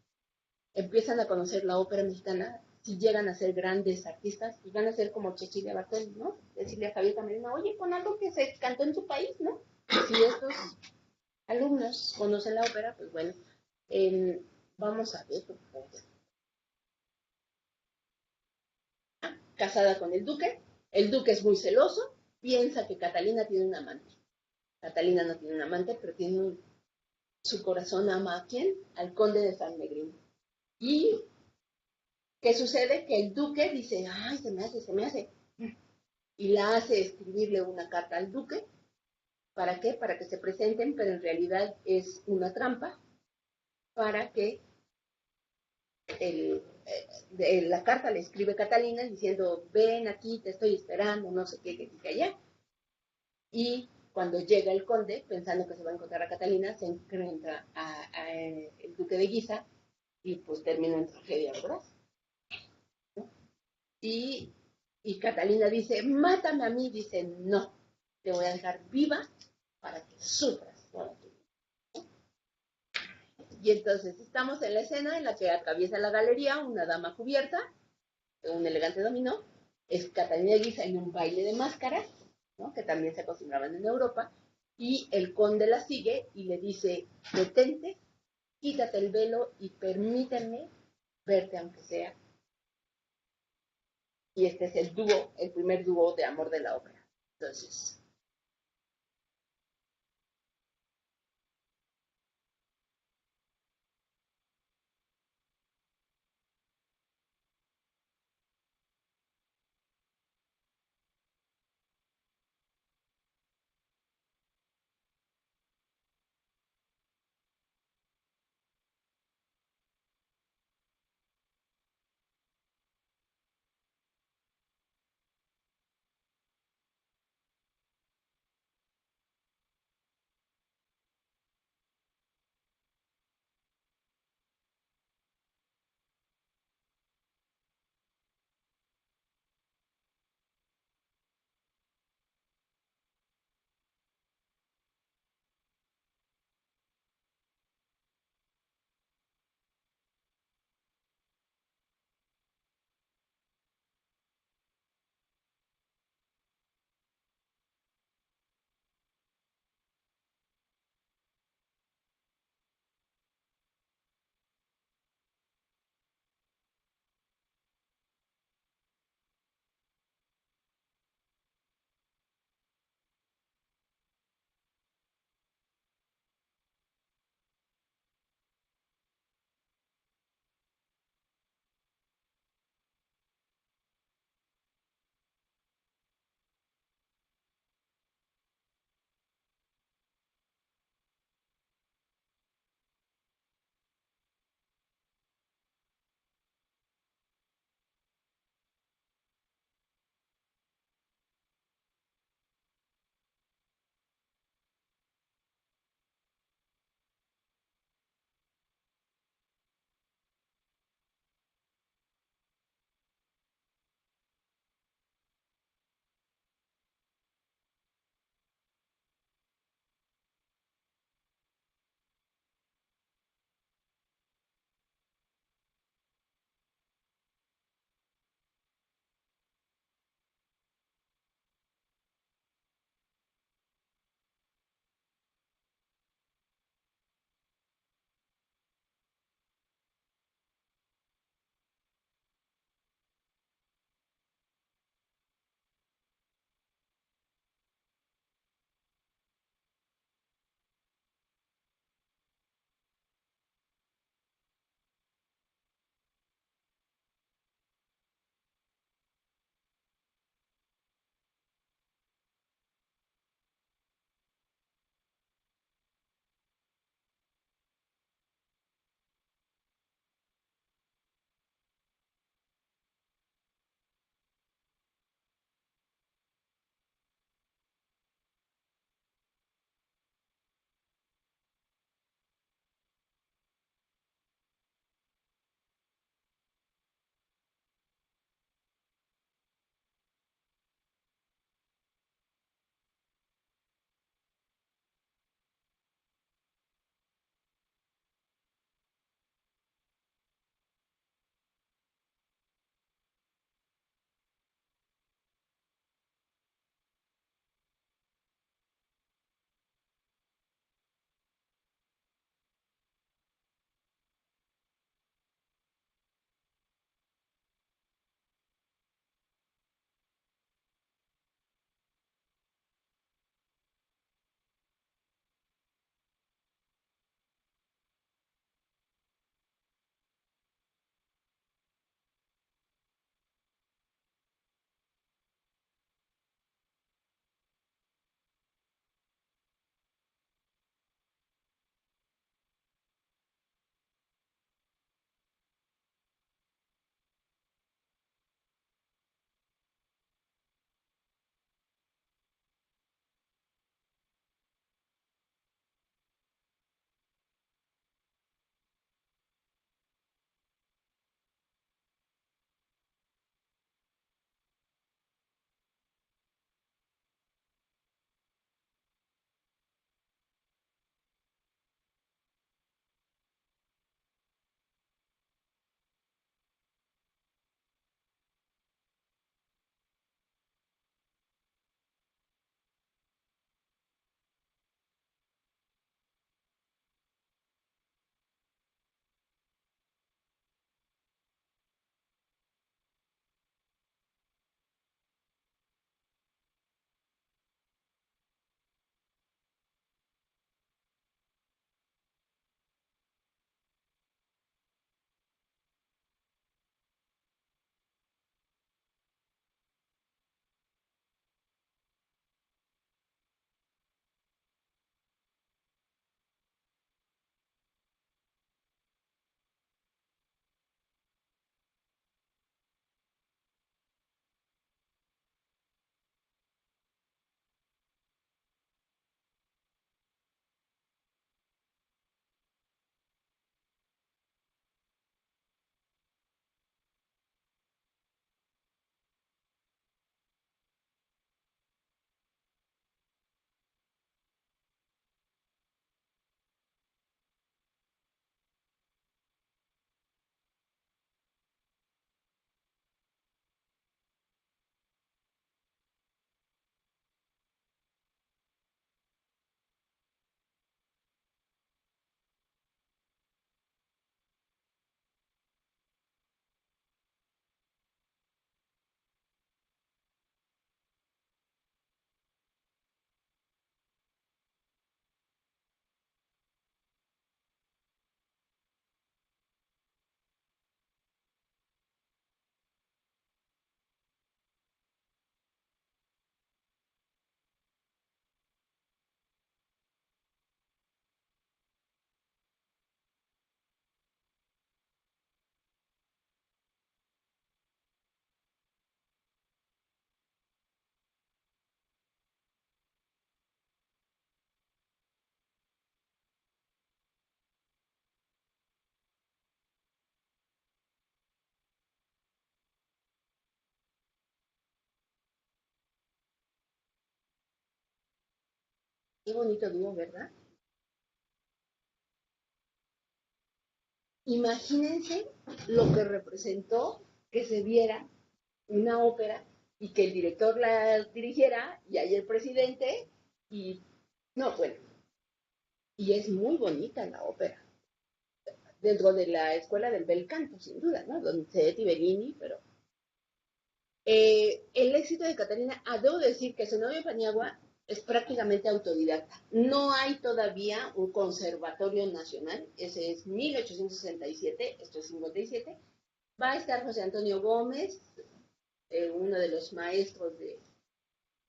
empiezan a conocer la ópera mexicana, si llegan a ser grandes artistas, pues van a ser como Cecilia Bartoli, ¿no? Decirle a Javier Camerino, oye, con algo que se cantó en tu país, ¿no? Si estos alumnos conocen la ópera, pues bueno, vamos a ver, casada con el duque es muy celoso, piensa que Catalina tiene un amante. Catalina no tiene un amante, pero tiene su corazón ama a quién? Al conde de San Negrino. Y ¿qué sucede? Que el duque dice, ay, se me hace. Y la hace escribirle una carta al duque. ¿Para qué? Para que se presenten, pero en realidad es una trampa para que la carta le escribe Catalina diciendo, ven aquí, te estoy esperando, no sé qué, que allá. Y cuando llega el conde, pensando que se va a encontrar a Catalina, se encuentra a el duque de Guisa y pues termina en tragedia, ¿verdad? Y, y Catalina dice, mátame a mí, dice, no, te voy a dejar viva para que sufras. Y entonces estamos en la escena en la que atraviesa la galería una dama cubierta, un elegante dominó, es Catalina Guisa en un baile de máscaras, ¿no? Que también se acostumbraban en Europa, y el conde la sigue y le dice, detente, quítate el velo y permíteme verte aunque sea. Y este es el dúo, el primer dúo de amor de la ópera. Entonces, Qué bonito dúo, ¿verdad? Imagínense lo que representó que se viera una ópera y que el director la dirigiera y ahí el presidente y no, bueno, y es muy bonita la ópera dentro de la escuela del bel canto, sin duda, ¿no? Donizetti, Bellini, pero el éxito de Catalina, debo decir que Zenobia Paniagua es prácticamente autodidacta. No hay todavía un conservatorio nacional, ese es 1867, esto es 57. Va a estar José Antonio Gómez, uno de los maestros de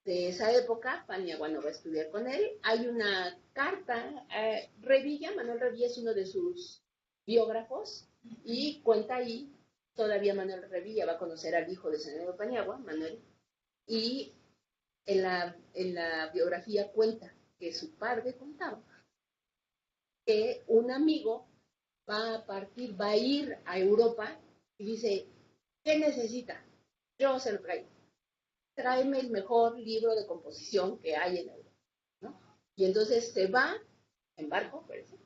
esa época. Paniagua no va a estudiar con él. Hay una carta, Revilla, Manuel Revilla es uno de sus biógrafos, y cuenta ahí, todavía Manuel Revilla va a conocer al hijo de Zenobia Paniagua, Manuel, y en la biografía cuenta que su padre contaba que un amigo va a partir, va a ir a Europa y dice, ¿qué necesita? Yo se lo traigo. Tráeme el mejor libro de composición que hay en Europa, ¿no? Y entonces se va en barco, parece,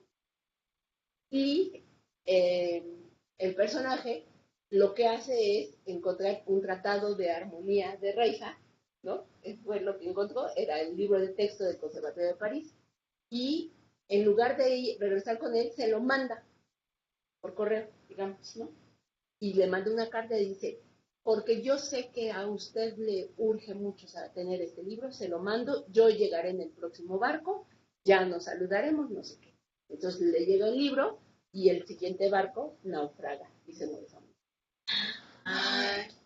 y el personaje lo que hace es encontrar un tratado de armonía de Reija, ¿no? Fue lo que encontró, era el libro de texto del Conservatorio de París, y en lugar de regresar con él, se lo manda por correo, digamos, ¿no? Y le manda una carta y dice, porque yo sé que a usted le urge mucho tener este libro, se lo mando, yo llegaré en el próximo barco, ya nos saludaremos, no sé qué. Entonces le llega el libro y el siguiente barco naufraga y se muere.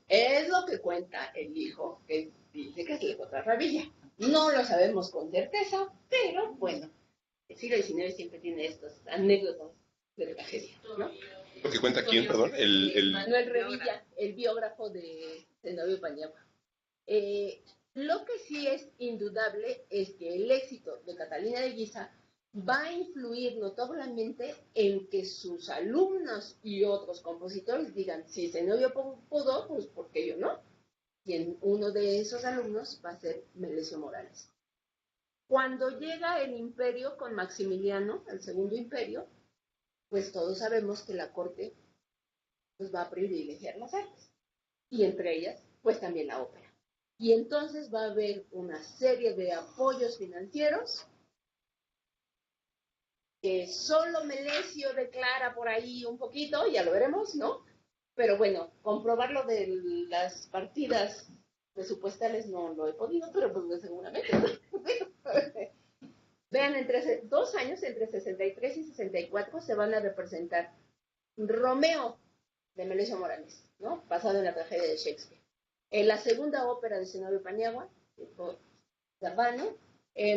Es lo que cuenta el hijo, que dice que es la otra rabilla. No lo sabemos con certeza, pero bueno, el siglo XIX siempre tiene estas anécdotas de tragedia, ¿no? Lo que cuenta quién, perdón, Manuel Revilla, el biógrafo de Zenobia Paniagua. Lo que sí es indudable es que el éxito de Catalina de Guisa va a influir notablemente en que sus alumnos y otros compositores digan, si Zenobia pudo, pues ¿por qué yo no? Y uno de esos alumnos va a ser Melesio Morales. Cuando llega el imperio con Maximiliano, el segundo imperio, pues todos sabemos que la corte pues va a privilegiar las artes, y entre ellas, pues también la ópera. Y entonces va a haber una serie de apoyos financieros que solo Melesio declara por ahí un poquito, ya lo veremos, ¿no? Pero bueno, comprobarlo de las partidas presupuestales no lo he podido, pero pues seguramente. Vean, entre 2 años, entre 63 y 64, se van a representar Romeo de Melesio Morales, ¿no? Basado en la tragedia de Shakespeare. En la segunda ópera de Zenobia Paniagua, Garbano,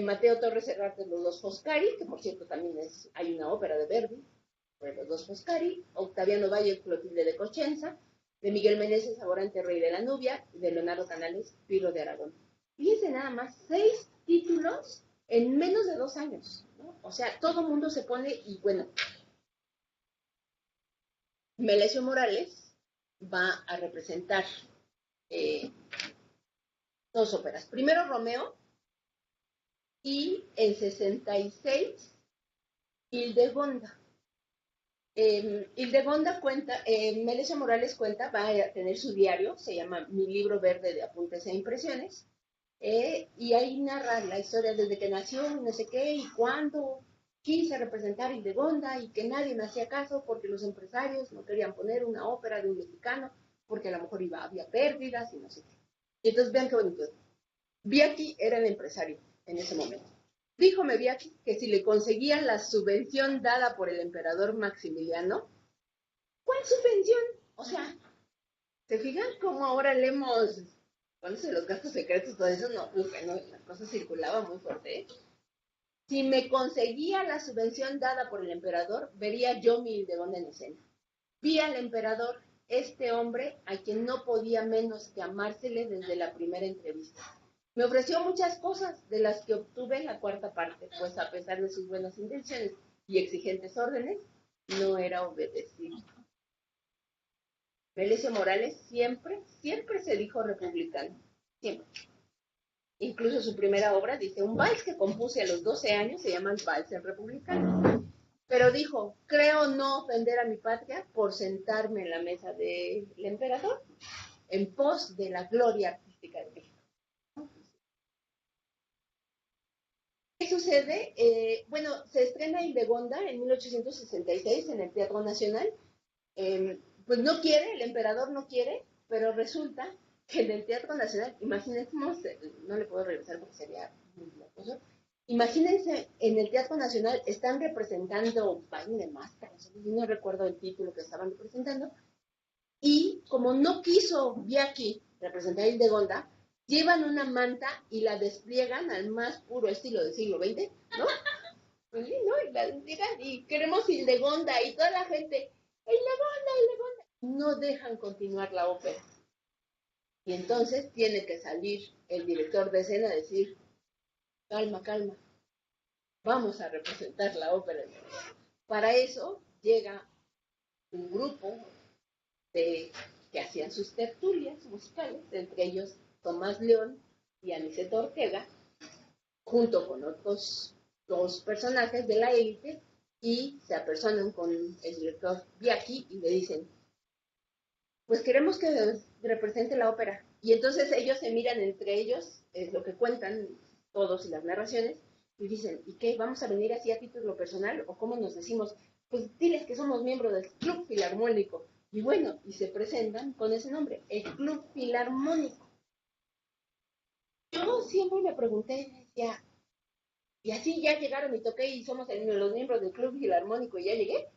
Mateo Torres Herrarte, Los Dos Foscari, que por cierto también hay una ópera de Verdi, Los Dos Foscari, Octaviano Valle, Clotilde de Cochenza, de Miguel Meneses, Aborante, Rey de la Nubia, y de Leonardo Canales, Pirro de Aragón. Fíjense nada más, 6 títulos en menos de 2 años, ¿no? O sea, todo el mundo se pone, y bueno, Melesio Morales va a representar 2 óperas. Primero Romeo, y en 66 Hildegonda. Hildegonda cuenta, Melesio Morales cuenta, va a tener su diario, se llama Mi Libro Verde de Apuntes e Impresiones, y ahí narra la historia desde que nació, no sé qué, y cuándo quise representar a Hildegonda, y que nadie me hacía caso porque los empresarios no querían poner una ópera de un mexicano, porque a lo mejor había pérdidas y no sé qué. Y entonces vean qué bonito. Bianchi era el empresario en ese momento. Díjome Bianchi que si le conseguían la subvención dada por el emperador Maximiliano, ¿cuál subvención? O sea, ¿se fijan cómo ahora leemos los gastos secretos, todo eso? No, pues bueno, la cosa circulaba muy fuerte, ¿eh? Si me conseguía la subvención dada por el emperador, vería yo mi Hildegonda en escena. Vi al emperador, este hombre a quien no podía menos que amársele desde la primera entrevista. Me ofreció muchas cosas, de las que obtuve la cuarta parte, pues a pesar de sus buenas intenciones y exigentes órdenes, no era obedecido. Melesio Morales siempre se dijo republicano, siempre. Incluso su primera obra dice, un vals que compuse a los 12 años se llama el Vals del Republicano. Pero dijo, creo no ofender a mi patria por sentarme en la mesa del emperador en pos de la gloria artística de México. ¿Qué sucede? Bueno, se estrena Hildegonda en 1866 en el Teatro Nacional. Pues no quiere, el emperador no quiere, pero resulta que en el Teatro Nacional, imagínense, no le puedo regresar porque sería muy lacoso. Imagínense, en el Teatro Nacional están representando baile de máscaras, no recuerdo el título que estaban representando, y como no quiso Biaki representar Hildegonda, llevan una manta y la despliegan al más puro estilo del siglo XX, ¿no? Pues sí, ¿no? Y la despliegan y queremos Hildegonda y toda la gente, Hildegonda. No dejan continuar la ópera. Y entonces tiene que salir el director de escena a decir, calma, vamos a representar la ópera. Para eso llega un grupo que hacían sus tertulias musicales, entre ellos Tomás León y Aniceto Ortega, junto con otros dos personajes de la élite, y se apersonan con el director Biaki y le dicen, pues queremos que represente la ópera. Y entonces ellos se miran entre ellos, es lo que cuentan todos y las narraciones, y dicen, ¿y qué? ¿Vamos a venir así a título personal? ¿O cómo nos decimos? Pues diles que somos miembros del Club Filarmónico. Y bueno, y se presentan con ese nombre, el Club Filarmónico. Yo siempre me pregunté, decía, ¿y así ya llegaron y toqué y somos los miembros del Club Filarmónico y ya llegué?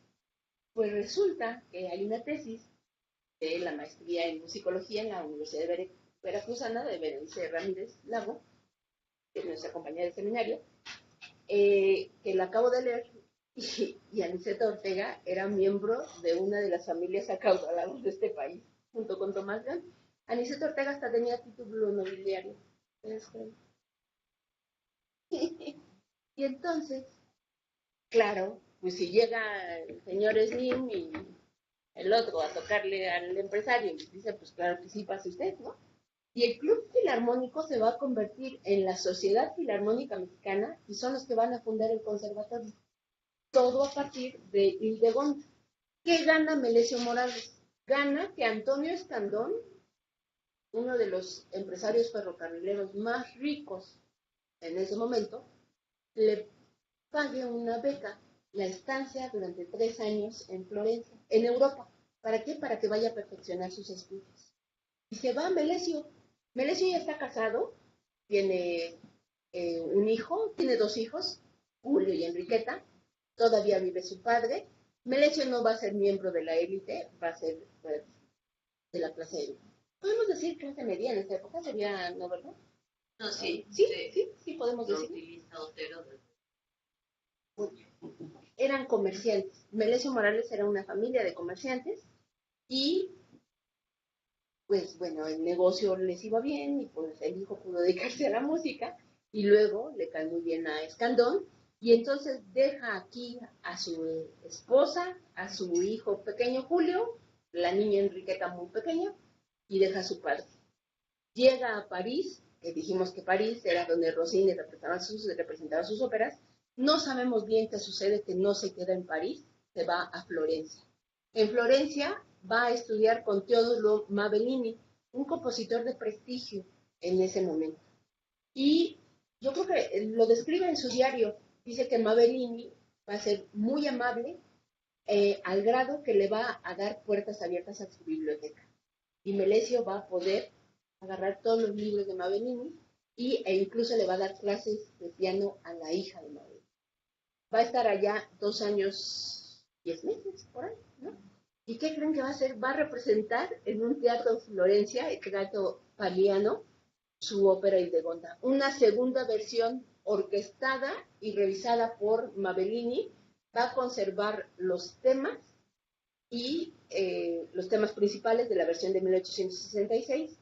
Pues resulta que hay una tesis de la maestría en musicología en la Universidad de Veracruzana, de Berenice Ramírez Lago, que es nuestra compañera de seminario, que la acabo de leer, y Aniceto Ortega era miembro de una de las familias acaudaladas de este país, junto con Tomás León. Aniceto Ortega hasta tenía título nobiliario. Y entonces, claro, pues si llega el señor Slim y el otro a tocarle al empresario y dice, pues claro que sí, pase usted, ¿no? Y el Club Filarmónico se va a convertir en la Sociedad Filarmónica Mexicana y son los que van a fundar el conservatorio. Todo a partir de Hildegonda. ¿Qué gana Melesio Morales? Gana que Antonio Escandón, uno de los empresarios ferrocarrileros más ricos en ese momento, le pague una beca, la estancia durante 3 años en Florencia, en Europa. ¿Para qué? Para que vaya a perfeccionar sus estudios. Y se va Melesio. Melesio ya está casado, tiene un hijo, tiene 2 hijos, Julio y Enriqueta, todavía vive su padre. Melesio no va a ser miembro de la élite, va a ser de la clase, podemos decir clase media en esta época, sería, ¿no, verdad? No, sí. Sí, podemos decir. Utiliza Otero. Eran comerciantes. Melesio Morales era una familia de comerciantes y pues bueno, el negocio les iba bien y pues el hijo pudo dedicarse a la música y luego le cae muy bien a Escandón y entonces deja aquí a su esposa, a su hijo pequeño Julio, la niña Enriqueta muy pequeña y deja a su padre. Llega a París, que dijimos que París era donde Rossini representaba sus óperas. No sabemos bien qué sucede, que no se queda en París, se va a Florencia. En Florencia va a estudiar con Teodoro Mabellini, un compositor de prestigio en ese momento. Y yo creo que lo describe en su diario, dice que Mabellini va a ser muy amable al grado que le va a dar puertas abiertas a su biblioteca. Y Melesio va a poder agarrar todos los libros de Mabellini e incluso le va a dar clases de piano a la hija de Mabellini. Va a estar allá 2 años, 10 meses, por ahí, ¿no? ¿Y qué creen que va a hacer? Va a representar en un teatro en Florencia, el Teatro Paliano, su ópera Hildegonda. Una segunda versión orquestada y revisada por Mabellini. Va a conservar los temas y los temas principales de la versión de 1866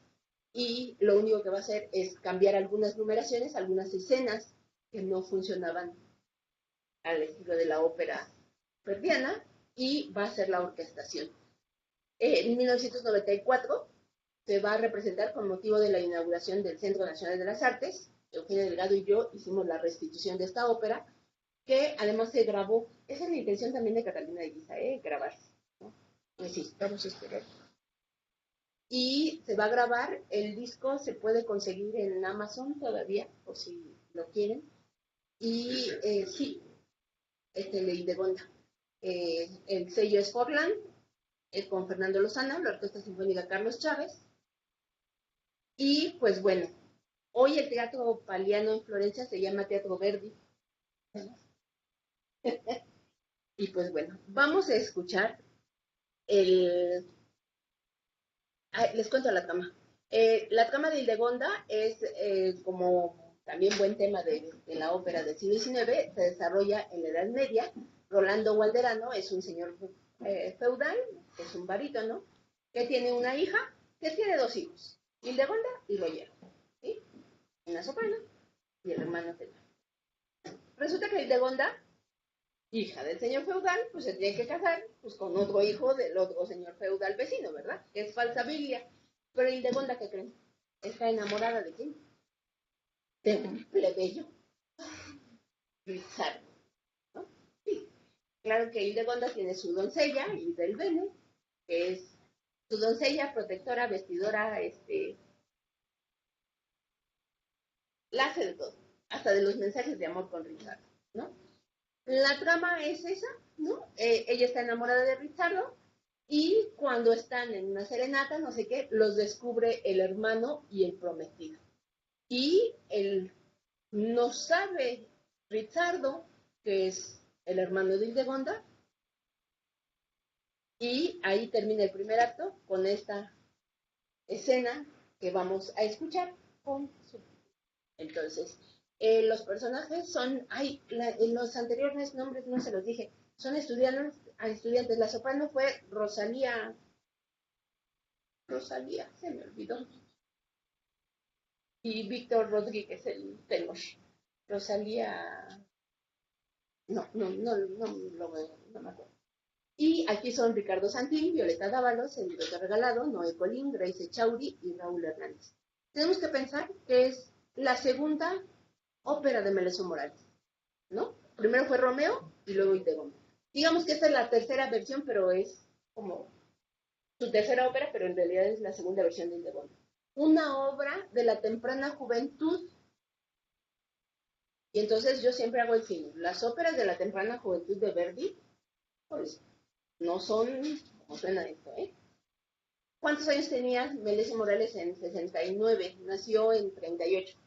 y lo único que va a hacer es cambiar algunas numeraciones, algunas escenas que no funcionaban al estilo de la ópera verdiana y va a hacer la orquestación. En 1994 se va a representar con motivo de la inauguración del Centro Nacional de las Artes Eugenio Delgado y yo hicimos la restitución de esta ópera, que además se grabó. Esa es la intención también de Catalina de Guisa, grabarse, ¿no? Pues sí. Vamos a esperar. Y se va a grabar, el disco se puede conseguir en Amazon todavía, por si lo quieren. Y sí, de Hildegonda. El sello es Forland, con Fernando Lozana, la Orquesta Sinfónica Carlos Chávez. Y pues bueno, hoy el Teatro Paliano en Florencia se llama Teatro Verdi. Y pues bueno, vamos a escuchar el... les cuento la trama. La trama de Hildegonda es como también buen tema de la ópera del siglo XIX, se desarrolla en la Edad Media. Rolando Gualderano es un señor feudal, es un barítono, que tiene una hija, que tiene dos hijos, Hildegonda y Roger, ¿sí? Una soprano y el hermano tenor. Resulta que Hildegonda, hija del señor feudal, pues se tiene que casar pues, con otro hijo del otro señor feudal vecino, ¿verdad? Que es falsa Biblia. Pero Hildegonda, ¿qué creen? Está enamorada de quién? De un plebeyo, Rizzardo, ¿no? Sí. Claro que Hildegonda tiene su doncella, Isabel Bene, que es su doncella, protectora, vestidora, la hace de todo, hasta de los mensajes de amor con Rizzardo, ¿no? La trama es esa, ¿no? Ella está enamorada de Rizzardo y cuando están en una serenata, no sé qué, los descubre el hermano y el prometido. Y él no sabe Rizzardo, que es el hermano de Hildegonda, y ahí termina el primer acto con esta escena que vamos a escuchar con su... Entonces, los personajes son, en los anteriores nombres no se los dije, son estudiantes. La soprano fue Rosalía, se me olvidó, y Víctor Rodríguez, el tenor. Rosalía, no me acuerdo. Y aquí son Ricardo Santín, Violeta Dávalos, El Libreto Regalado, Noé Colín, Grace Chauri y Raúl Hernández. Tenemos que pensar que es la segunda ópera de Melesio Morales, ¿no? Primero fue Romeo y luego Hildegonda. Digamos que esta es la tercera versión, pero es como su tercera ópera, pero en realidad es la segunda versión de Hildegonda. Una obra de la temprana juventud. Y entonces yo siempre hago el fin. Las óperas de la temprana juventud de Verdi, pues no son como suena esto, ¿eh? ¿Cuántos años tenía Melesio Morales en 69? Nació en 38.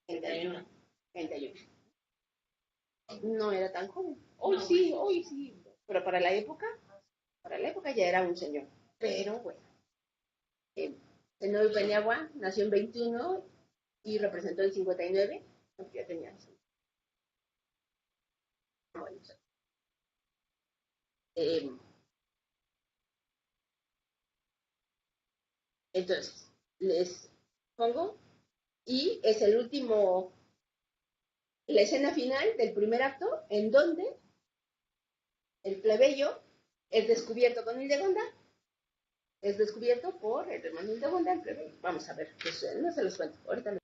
31. 38. No era tan joven. Hoy sí. Pero para la época ya era un señor. Pero bueno. Tenorio Peniagua nació en 21 y representó en 59. Aunque ya tenía eso. Bueno, entonces, les pongo, y es el último, la escena final del primer acto, en donde el plebeyo es descubierto con Hildegonda, es descubierto por el hermano Hildegonda, el plebeyo. Vamos a ver, pues, no se los cuento, ahorita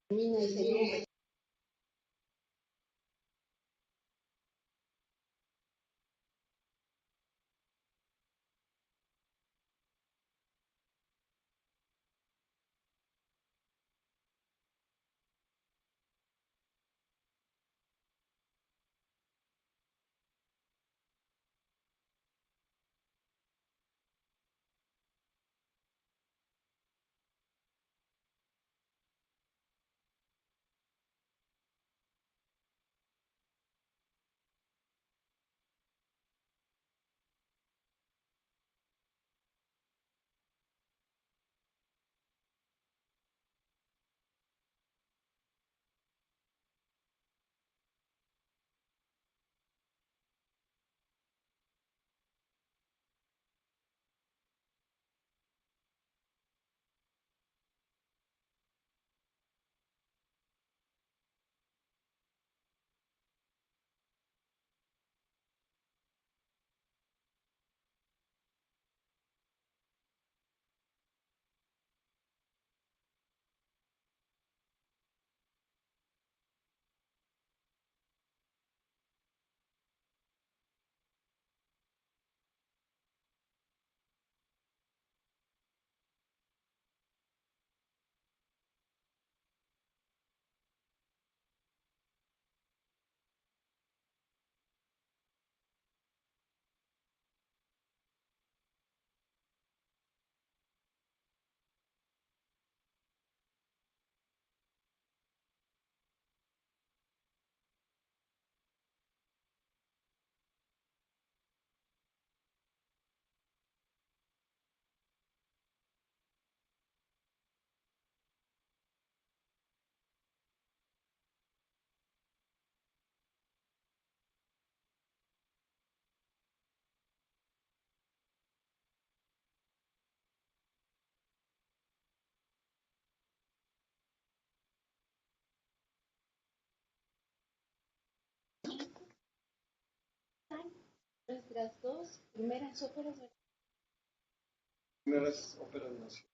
termina ese nombre. Nuestras dos primeras óperas Primeras óperas nacionales.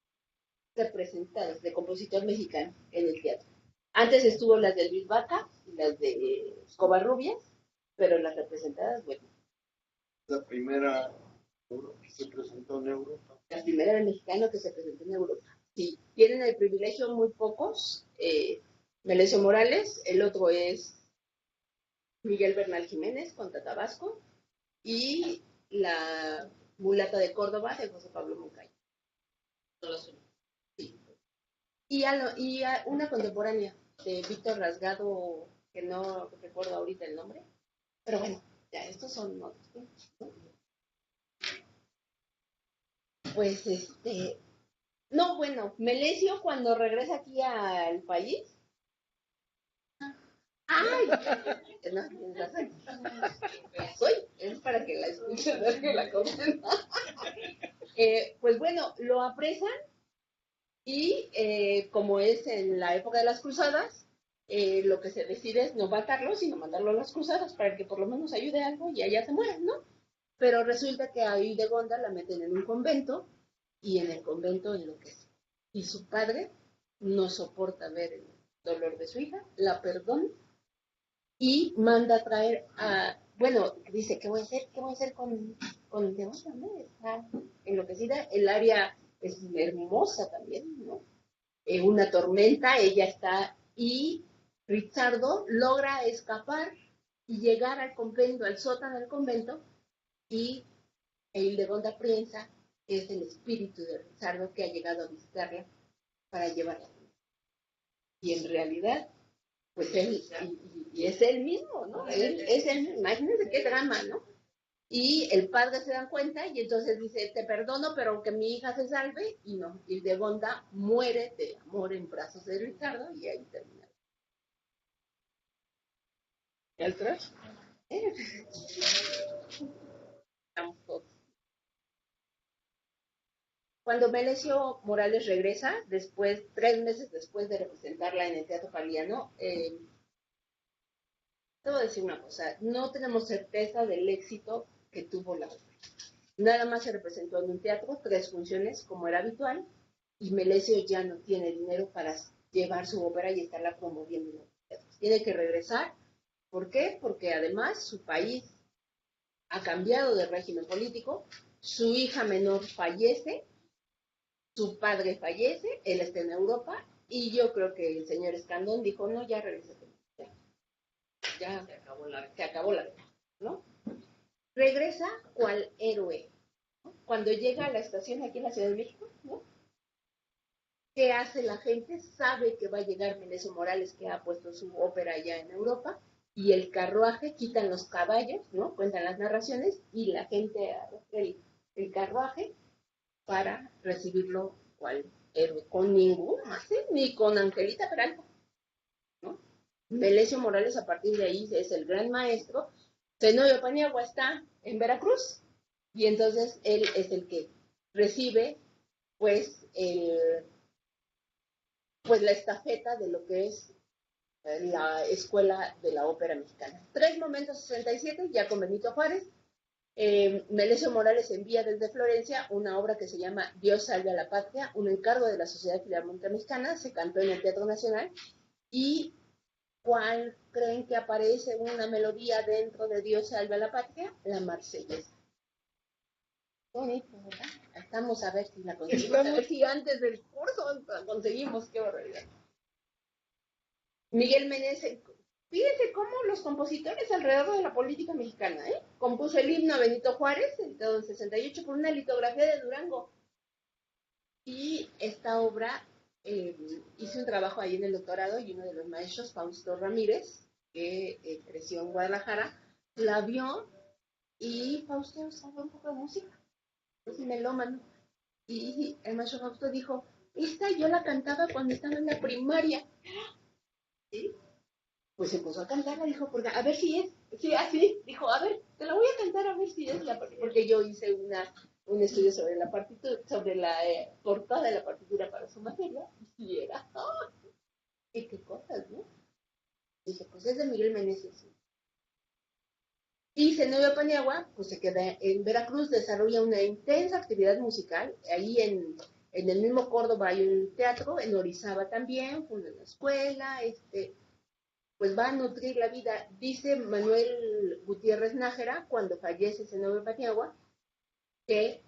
representadas de compositor mexicano en el teatro. Antes estuvo las de Luis Vaca y las de Covarrubias, pero las representadas, bueno, La primera que se presentó en Europa. la primera del mexicano que se presentó en Europa. Sí, tienen el privilegio muy pocos. Melesio Morales, el otro es Miguel Bernal Jiménez con Tatabasco y la mulata de Córdoba de José Pablo Moncayo. Sí. Y una contemporánea de Víctor Rasgado, que no recuerdo ahorita el nombre, pero bueno, ya estos son otros tiempos, ¿no? Pues no, bueno, Melesio cuando regresa aquí al país. ¡Ay! No, tienes razón. Es para que la escuchen, no es que la compren. Pues bueno, lo apresan y como es en la época de las cruzadas, lo que se decide es no matarlo, sino mandarlo a las cruzadas para que por lo menos ayude algo y allá se mueren, ¿no? Pero resulta que a Hildegonda la meten en un convento y en el convento enloquece. Y su padre no soporta ver el dolor de su hija, la perdona y manda a traer a, bueno, dice, ¿qué voy a hacer? ¿Qué voy a hacer con Hildegonda? ¿No? Está enloquecida, el área es hermosa también, ¿no? Una tormenta, ella está, y Richardo logra escapar y llegar al convento, al sótano del convento, y Hildegonda piensa que es el espíritu de Richardo que ha llegado a visitarla para llevarla. Y en realidad, pues él, y es él mismo, ¿no? Él es él, imagínense qué drama, ¿no? Y el padre se da cuenta y entonces dice, te perdono, pero que mi hija se salve, y no, Hildegonda muere de amor en brazos de Ricardo y ahí termina. ¿Y el 3? Estamos todos. Cuando Melesio Morales regresa, 3 meses después de representarla en el Teatro Paliano, te voy a decir una cosa, no tenemos certeza del éxito que tuvo la obra. Nada más se representó en un teatro, 3 funciones, como era habitual, y Melesio ya no tiene dinero para llevar su ópera y estarla promoviendo en los teatros. Tiene que regresar. ¿Por qué? Porque además su país ha cambiado de régimen político, su hija menor fallece, su padre fallece, él está en Europa, y yo creo que el señor Escandón dijo, no, ya regresate, ya se acabó la guerra, ¿no? Regresa cual héroe, ¿no? Cuando llega a la estación aquí en la Ciudad de México, ¿no? ¿Qué hace la gente? Sabe que va a llegar Melesio Morales, que ha puesto su ópera allá en Europa, y el carruaje, quitan los caballos, ¿no? Cuentan las narraciones, y la gente abre el carruaje para recibirlo cual héroe, con ningún más, ni con Angelita Peralta, ¿no? Melesio Morales a partir de ahí es el gran maestro. Zenobio Paniagua está en Veracruz, y entonces él es el que recibe pues la estafeta de lo que es la Escuela de la Ópera Mexicana. 3 momentos 67, ya con Benito Juárez. Melesio Morales envía desde Florencia una obra que se llama Dios salve a la patria, un encargo de la Sociedad Filarmónica Mexicana, se cantó en el Teatro Nacional. ¿Y cuál creen que aparece una melodía dentro de Dios salve a la patria? La Marsellesa. Bonito, ¿verdad? Estamos a ver si la conseguimos, a ver si antes del curso la conseguimos, qué barbaridad. Miguel Menéndez, fíjense cómo los compositores alrededor de la política mexicana, compuso el himno a Benito Juárez, editado en 68, por una litografía de Durango. Y esta obra, hice un trabajo ahí en el doctorado, y uno de los maestros, Fausto Ramírez, que creció en Guadalajara, la vio, y Fausto sabe un poco de música, es melómano. Y el maestro Fausto dijo, esta yo la cantaba cuando estaba en la primaria. ¿Sí? Pues se puso a cantarla, dijo, porque a ver si es, sí, así, dijo, a ver, te la voy a cantar a ver si es la partitura, porque yo hice un estudio sobre la partitura, sobre la portada de la partitura para su materia, y era, ¡oh! Y qué cosas, ¿no? Dije, pues es de Miguel Meneses. Y Zenobio Paniagua, pues se queda en Veracruz, desarrolla una intensa actividad musical, ahí en el mismo Córdoba hay un teatro, en Orizaba también, fue una escuela, pues va a nutrir la vida. Dice Manuel Gutiérrez Nájera, cuando fallece Zenobio Paniagua, que